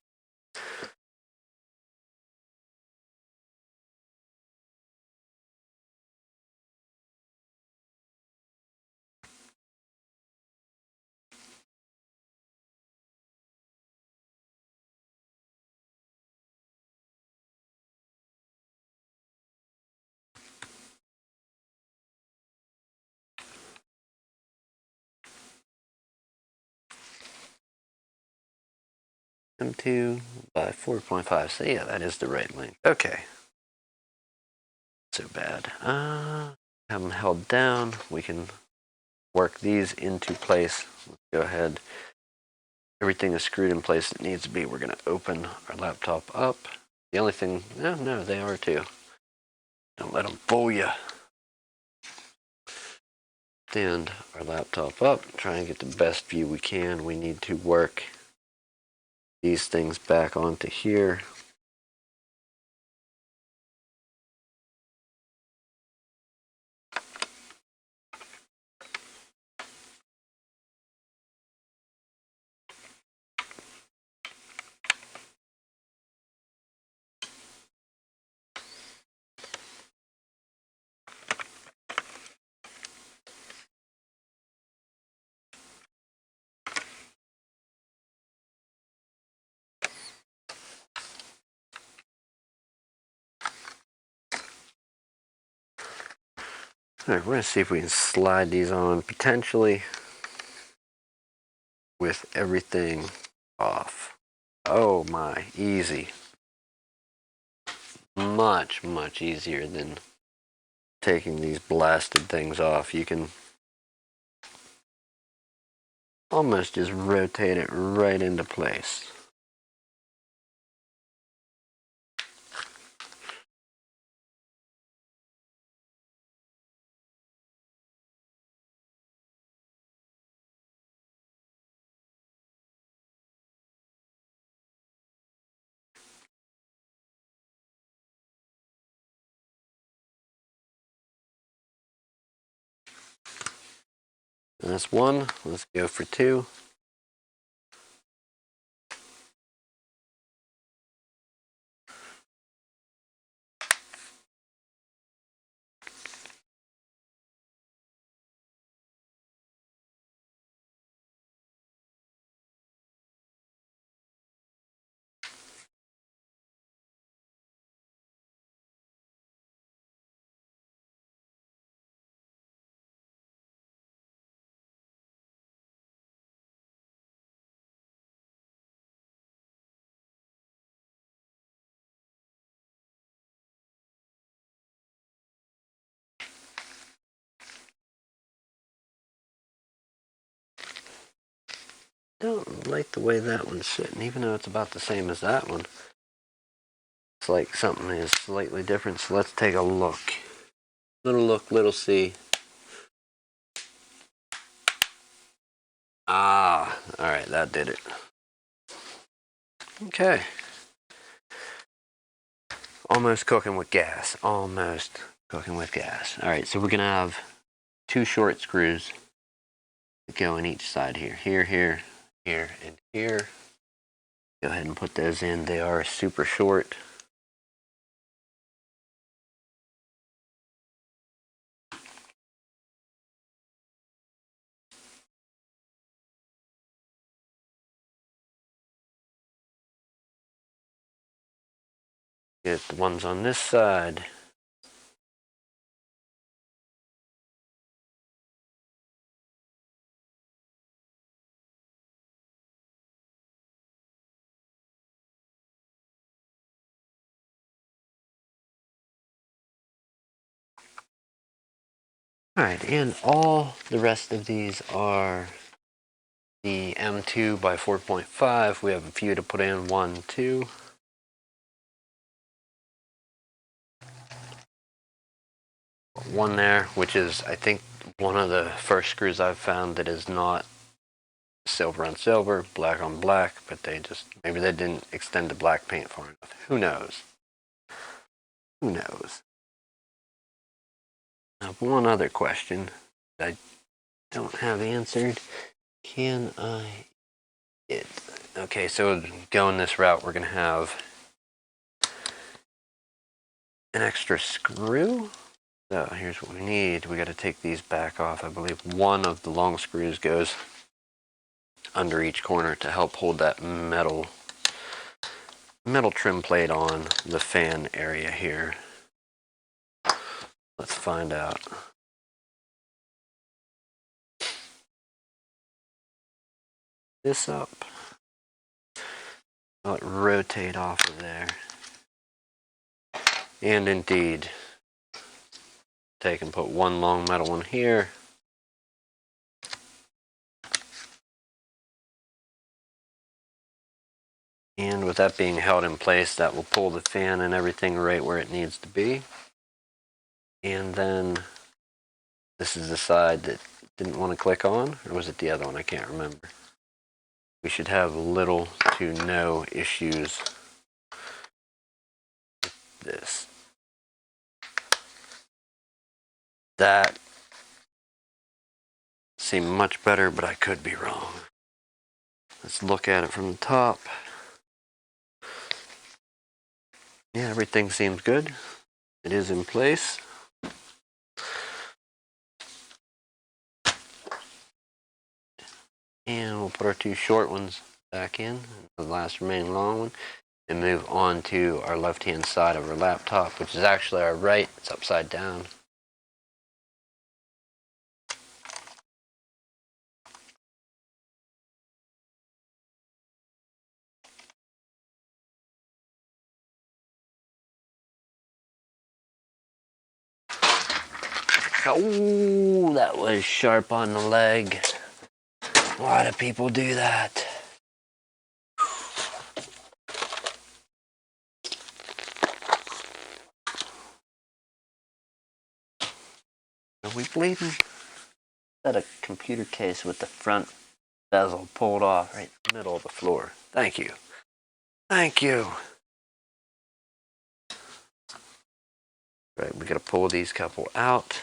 M2 by 4.5. So yeah, that is the right length. Okay. So bad. Have them held down. We can work these into place. Let's go ahead. Everything is screwed in place it needs to be. We're going to open our laptop up. The only thing, no, they are too. Don't let them fool you. Stand our laptop up. Try and get the best view we can. We need to work these things back onto here. All right, we're going to see if we can slide these on potentially with everything off. Oh my, easy. Much, much easier than taking these blasted things off. You can almost just rotate it right into place. And that's one. Let's go for two. Don't like the way that one's sitting, even though it's about the same as that one. It's like something is slightly different, so let's take a look. Little look, little see. Ah, alright, that did it. Okay. Almost cooking with gas. Almost cooking with gas. Alright, so we're going to have two short screws that go on each side here. Here, here, here, and here. Go ahead and put those in. They are super short. Get the ones on this side. Alright, and all the rest of these are the M2 by 4.5. We have a few to put in, 1, 2. One there, which is, I think, one of the first screws I've found that is not silver on silver, black on black, but maybe they didn't extend the black paint far enough. Who knows? Who knows? Now, one other question that I don't have answered. Can I get... Okay, so going this route, we're going to have an extra screw. So here's what we need. We got to take these back off. I believe one of the long screws goes under each corner to help hold that metal trim plate on the fan area here. Let's find out. This up. I'll rotate off of there. And indeed, take and put one long metal one here. And with that being held in place, that will pull the fan and everything right where it needs to be. And then this is the side that didn't want to click on, or was it the other one? I can't remember. We should have little to no issues with this. That seemed much better, but I could be wrong. Let's look at it from the top. Yeah, everything seems good. It is in place. And we'll put our two short ones back in, the last remaining long one, and move on to our left-hand side of our laptop, which is actually our right. It's upside down. Oh, that was sharp on the leg. Why do people do that? Are we bleeding? Is that a computer case with the front bezel pulled off right in the middle of the floor? Thank you. Thank you. Right, we gotta pull these couple out.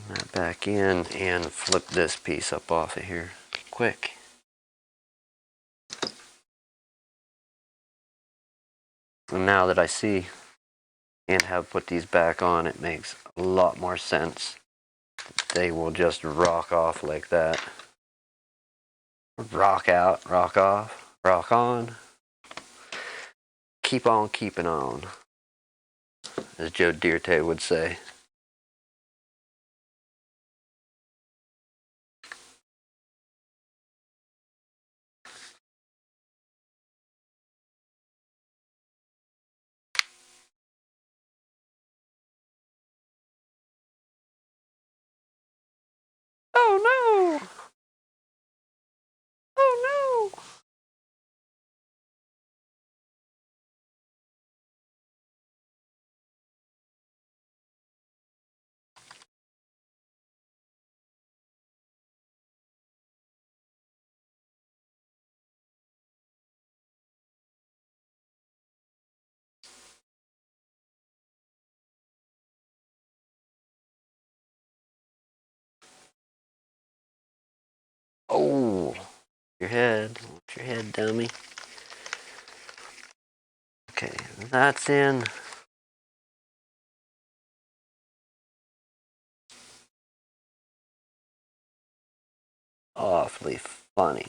That back in and flip this piece up off of here quick. And now that I see and have put these back on, it makes a lot more sense. They will just rock off like that. Rock out, rock off, rock on. Keep on keeping on, as Joe Dierte would say. Oh no! Oh no! Oh, your head. Watch your head, dummy. Okay, that's in. awfully funny.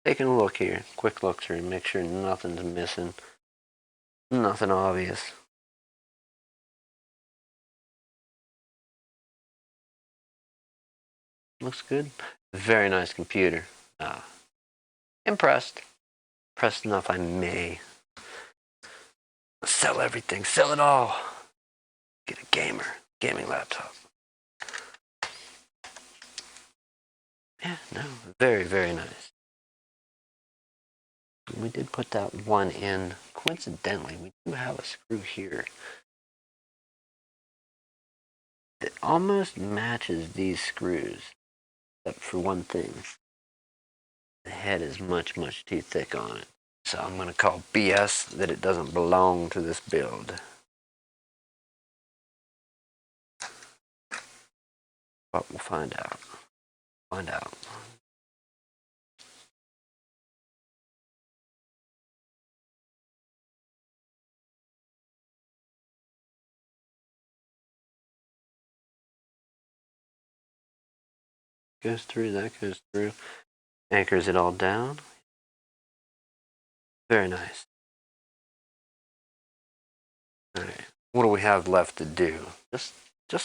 Taking a look here, quick look through, make sure nothing's missing, nothing obvious. Looks good. Very nice computer. Impressed. Impressed enough I may sell everything, sell it all. Get a gaming laptop. Yeah, no, very, very nice. We did put that one in. Coincidentally, we do have a screw here. It almost matches these screws, except for one thing. The head is much, much too thick on it. So I'm going to call BS that it doesn't belong to this build. But we'll find out. Find out. Goes through, that goes through. Anchors it all down. Very nice. Alright. What do we have left to do? Just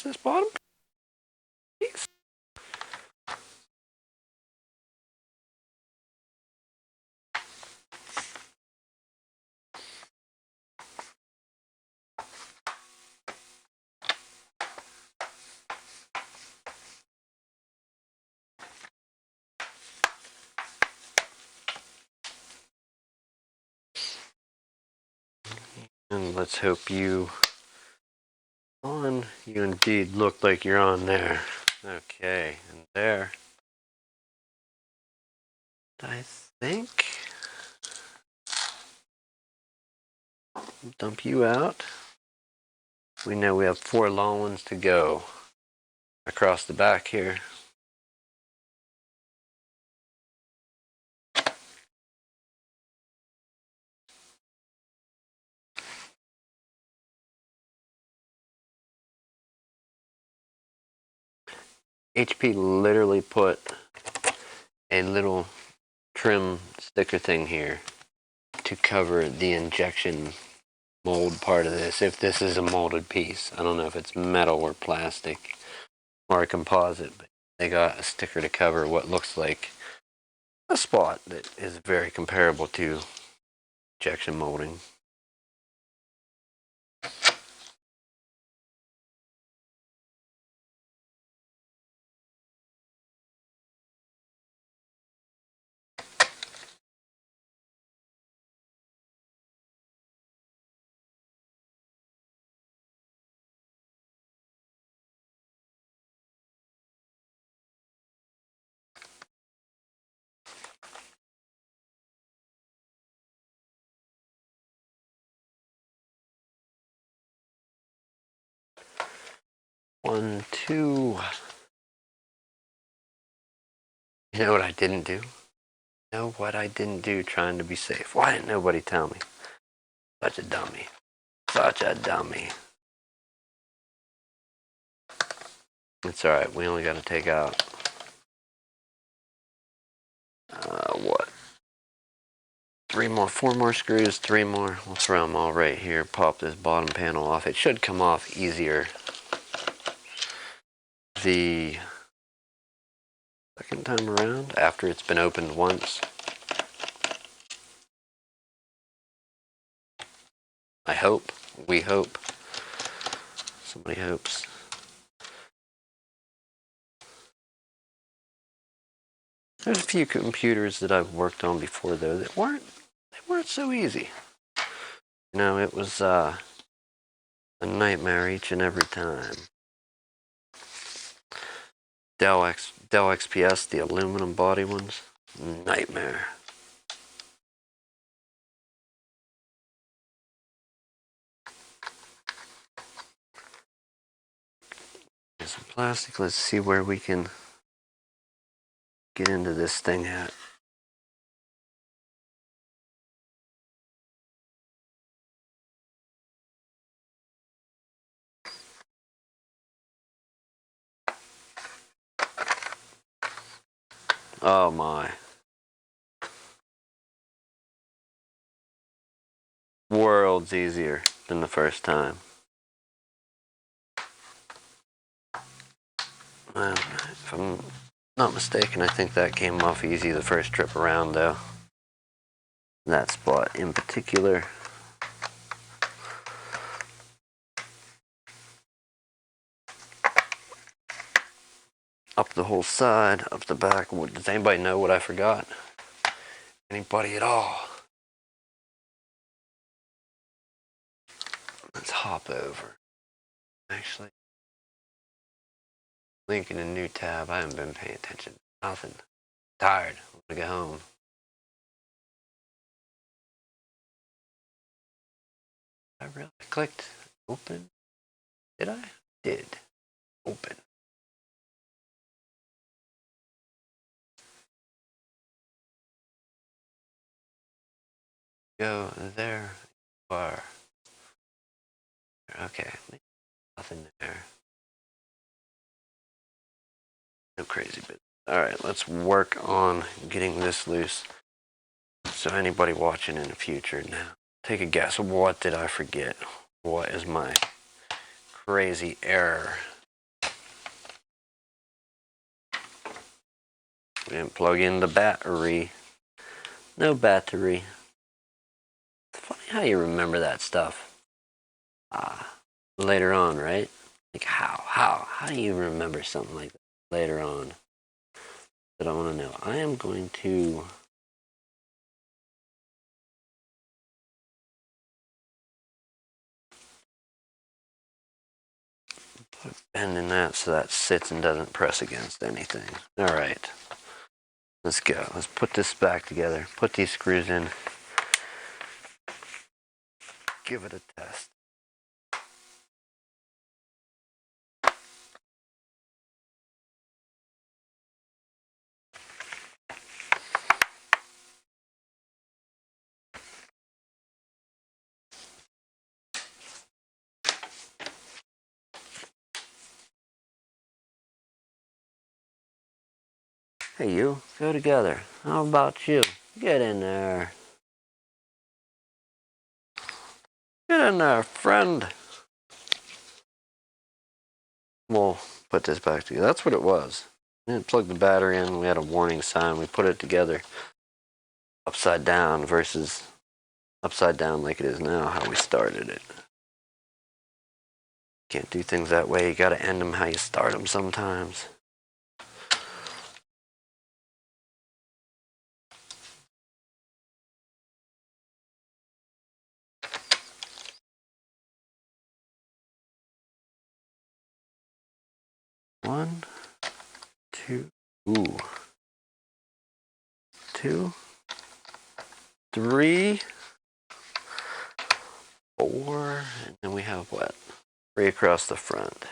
this bottom piece? And let's hope you indeed look like you're on there. Okay, and there. I think. Dump you out. We know we have 4 long ones to go across the back here. HP literally put a little trim sticker thing here to cover the injection mold part of this, if this is a molded piece. I don't know if it's metal or plastic or a composite, but they got a sticker to cover what looks like a spot that is very comparable to injection molding. One, two. You know what I didn't do? You know what I didn't do trying to be safe? Why didn't nobody tell me? Such a dummy. Such a dummy. It's alright, we only gotta take out what? 4 more screws, 3 more. We'll throw them all right here. Pop this bottom panel off. It should come off easier the second time around after it's been opened once. I hope. We hope. Somebody hopes. There's a few computers that I've worked on before though that weren't so easy. You know, it was a nightmare each and every time. Dell XPS, the aluminum body ones, nightmare. Here's some plastic. Let's see where we can get into this thing at. Oh my. Worlds easier than the first time. Well, if I'm not mistaken, I think that came off easy the first trip around, though. That spot in particular. Up the whole side, up the back. Does anybody know what I forgot? Anybody at all? Let's hop over. Actually, link in a new tab. I haven't been paying attention. Nothing. Tired. I want to get home. I really clicked open. Did I? Did. Open. Go there. Bar. Okay. Nothing there. No crazy bit. Alright, let's work on getting this loose. So anybody watching in the future now, take a guess. What did I forget? What is my crazy error? We didn't plug in the battery. No battery. It's funny how you remember that stuff. Later on, right? Like how do you remember something like that later on? That I want to know. I am going to put a bend in that so that sits and doesn't press against anything. All right, let's go. Let's put this back together. Put these screws in. Give it a test. Hey, you, go together. How about you? Get in there. Get in there, friend. We'll put this back together. That's what it was. We didn't plug the battery in. We had a warning sign. We put it together upside down versus upside down like it is now, how we started it. Can't do things that way. You gotta end them how you start them sometimes. One, two, ooh. 2, 3, 4, and then we have what? 3 across the front.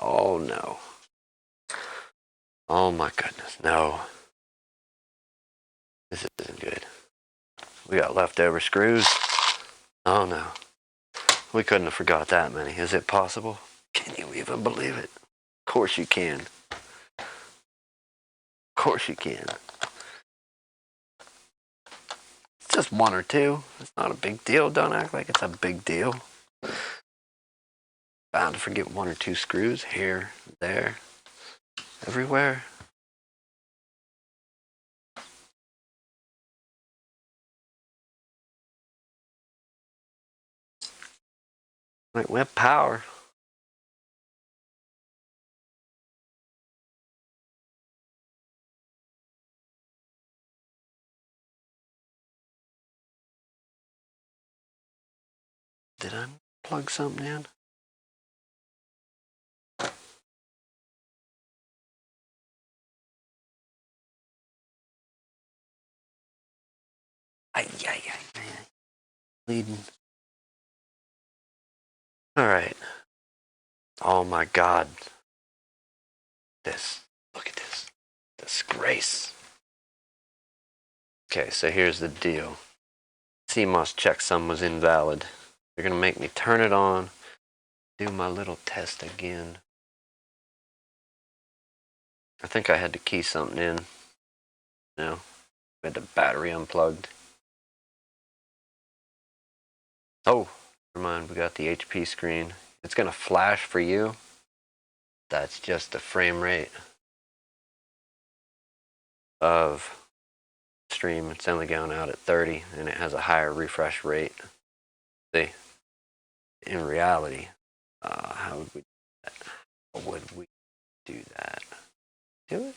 Oh no. Oh my goodness, no. This isn't good. We got leftover screws. Oh no. We couldn't have forgot that many. Is it possible? Can you even believe it? Of course you can. Of course you can. It's just 1 or 2. It's not a big deal. Don't act like it's a big deal. Bound to forget 1 or 2 screws here, there, everywhere. Like, we have power. Did I plug something in? Bleeding. Alright. Oh my god. This. Look at this. Disgrace. Okay, so here's the deal. CMOS checksum was invalid. They're gonna make me turn it on, do my little test again. I think I had to key something in. No. We had the battery unplugged. Oh, never mind, we got the HP screen. It's gonna flash for you. That's just the frame rate of stream. It's only going out at 30 and it has a higher refresh rate. See, in reality, how would we do that? How would we do that? Do it?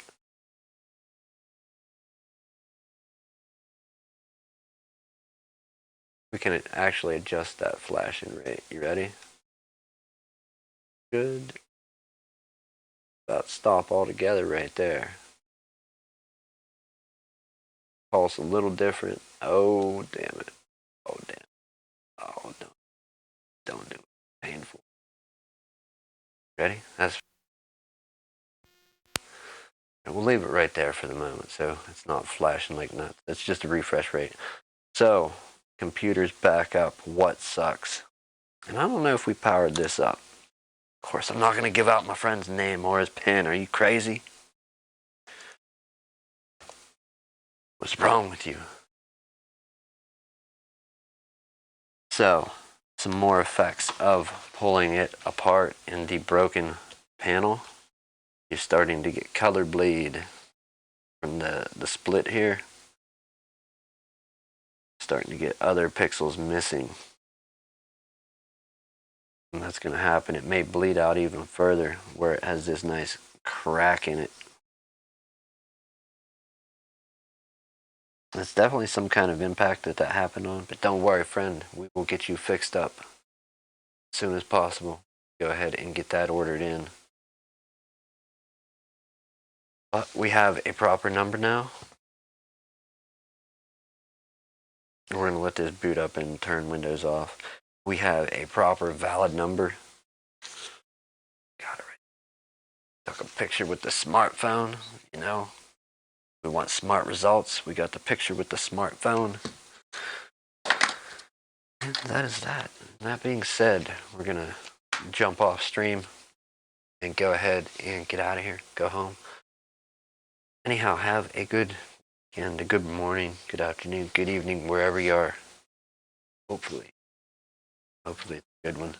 We can actually adjust that flashing rate. You ready? Good. About stop altogether right there. Pulse a little different. Oh, damn it. Oh, damn. Oh, don't do it. Painful. Ready? We'll leave it right there for the moment, so it's not flashing like nuts. It's just a refresh rate. So, computer's back up. What sucks? And I don't know if we powered this up. Of course, I'm not going to give out my friend's name or his PIN. Are you crazy? What's wrong with you? So, some more effects of pulling it apart in the broken panel. You're starting to get color bleed from the split here. Starting to get other pixels missing. And that's going to happen. It may bleed out even further where it has this nice crack in it. That's definitely some kind of impact that happened on. But don't worry, friend. We will get you fixed up as soon as possible. Go ahead and get that ordered in. But we have a proper number now. We're going to let this boot up and turn Windows off. We have a proper valid number. Got it right. Took a picture with the smartphone, you know. We want smart results. We got the picture with the smartphone. And that is that. That being said, we're going to jump off stream and go ahead and get out of here. Go home. Anyhow, have a good and a good morning, good afternoon, good evening, wherever you are. Hopefully it's a good one.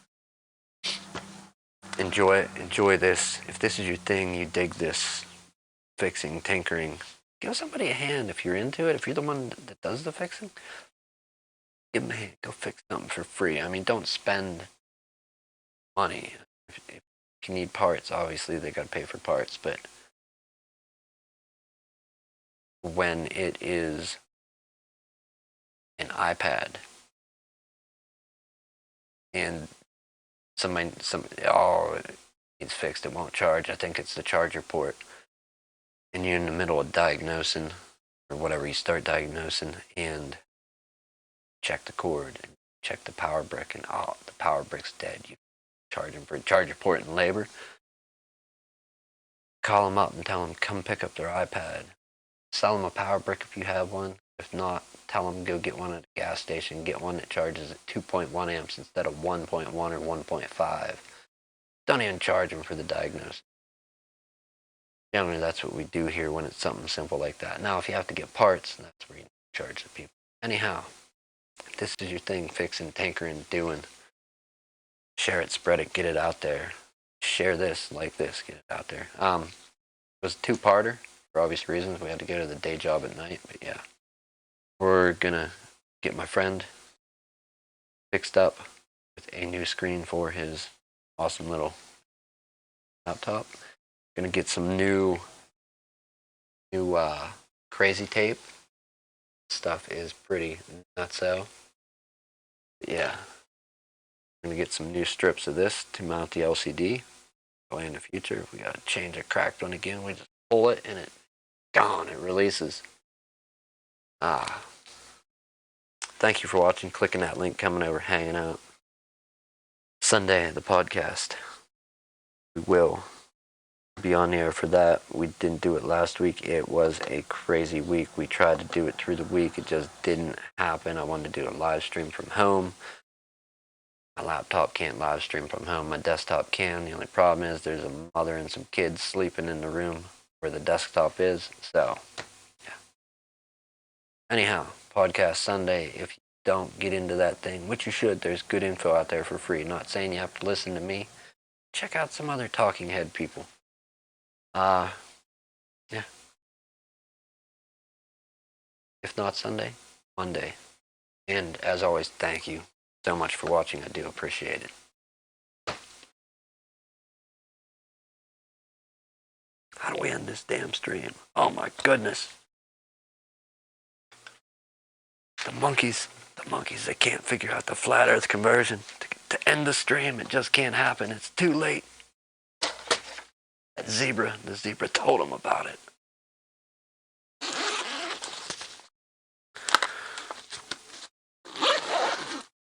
Enjoy it. Enjoy this. If this is your thing, you dig this fixing, tinkering, give somebody a hand if you're into it. If you're the one that does the fixing, give them a hand. Go fix something for free. I mean, don't spend money. If you need parts, obviously they got to pay for parts, but when it is an iPad and it's fixed, it won't charge. I think it's the charger port. And you're in the middle of diagnosing, or whatever, you start diagnosing, and check the cord, and check the power brick, and the power brick's dead. You charge them for charger port and labor. Call them up and tell them, come pick up their iPad. Sell them a power brick if you have one. If not, tell them go get one at a gas station. Get one that charges at 2.1 amps instead of 1.1 or 1.5. Don't even charge them for the diagnosis. Generally, that's what we do here when it's something simple like that. Now, if you have to get parts, that's where you charge the people. Anyhow, if this is your thing, fixing, tinkering, doing, share it, spread it, get it out there. Share this, like this, get it out there. It was a two-parter for obvious reasons. We had to go to the day job at night, but yeah. We're gonna get my friend fixed up with a new screen for his awesome little laptop. Gonna get some new crazy tape. Stuff is pretty nutso. Yeah. I'm gonna get some new strips of this to mount the LCD. Way in the future, if we gotta change a cracked one again, we just pull it and it gone, it releases. thank you for watching, clicking that link, coming over, hanging out. Sunday, the podcast. We will be on the air for that. We didn't do it last week. It was a crazy week. We tried to do it through the week. It just didn't happen. I wanted to do a live stream from home. My laptop can't live stream from home. My desktop can. The only problem is there's a mother and some kids sleeping in the room where the desktop is. So, yeah. Anyhow, podcast Sunday. If you don't get into that thing, which you should, there's good info out there for free. Not saying you have to listen to me. Check out some other talking head people. Yeah. If not Sunday, Monday. And as always, thank you so much for watching. I do appreciate it. How do we end this damn stream? Oh my goodness. The monkeys, they can't figure out the flat earth conversion. To end the stream, it just can't happen. It's too late. The zebra told them about it.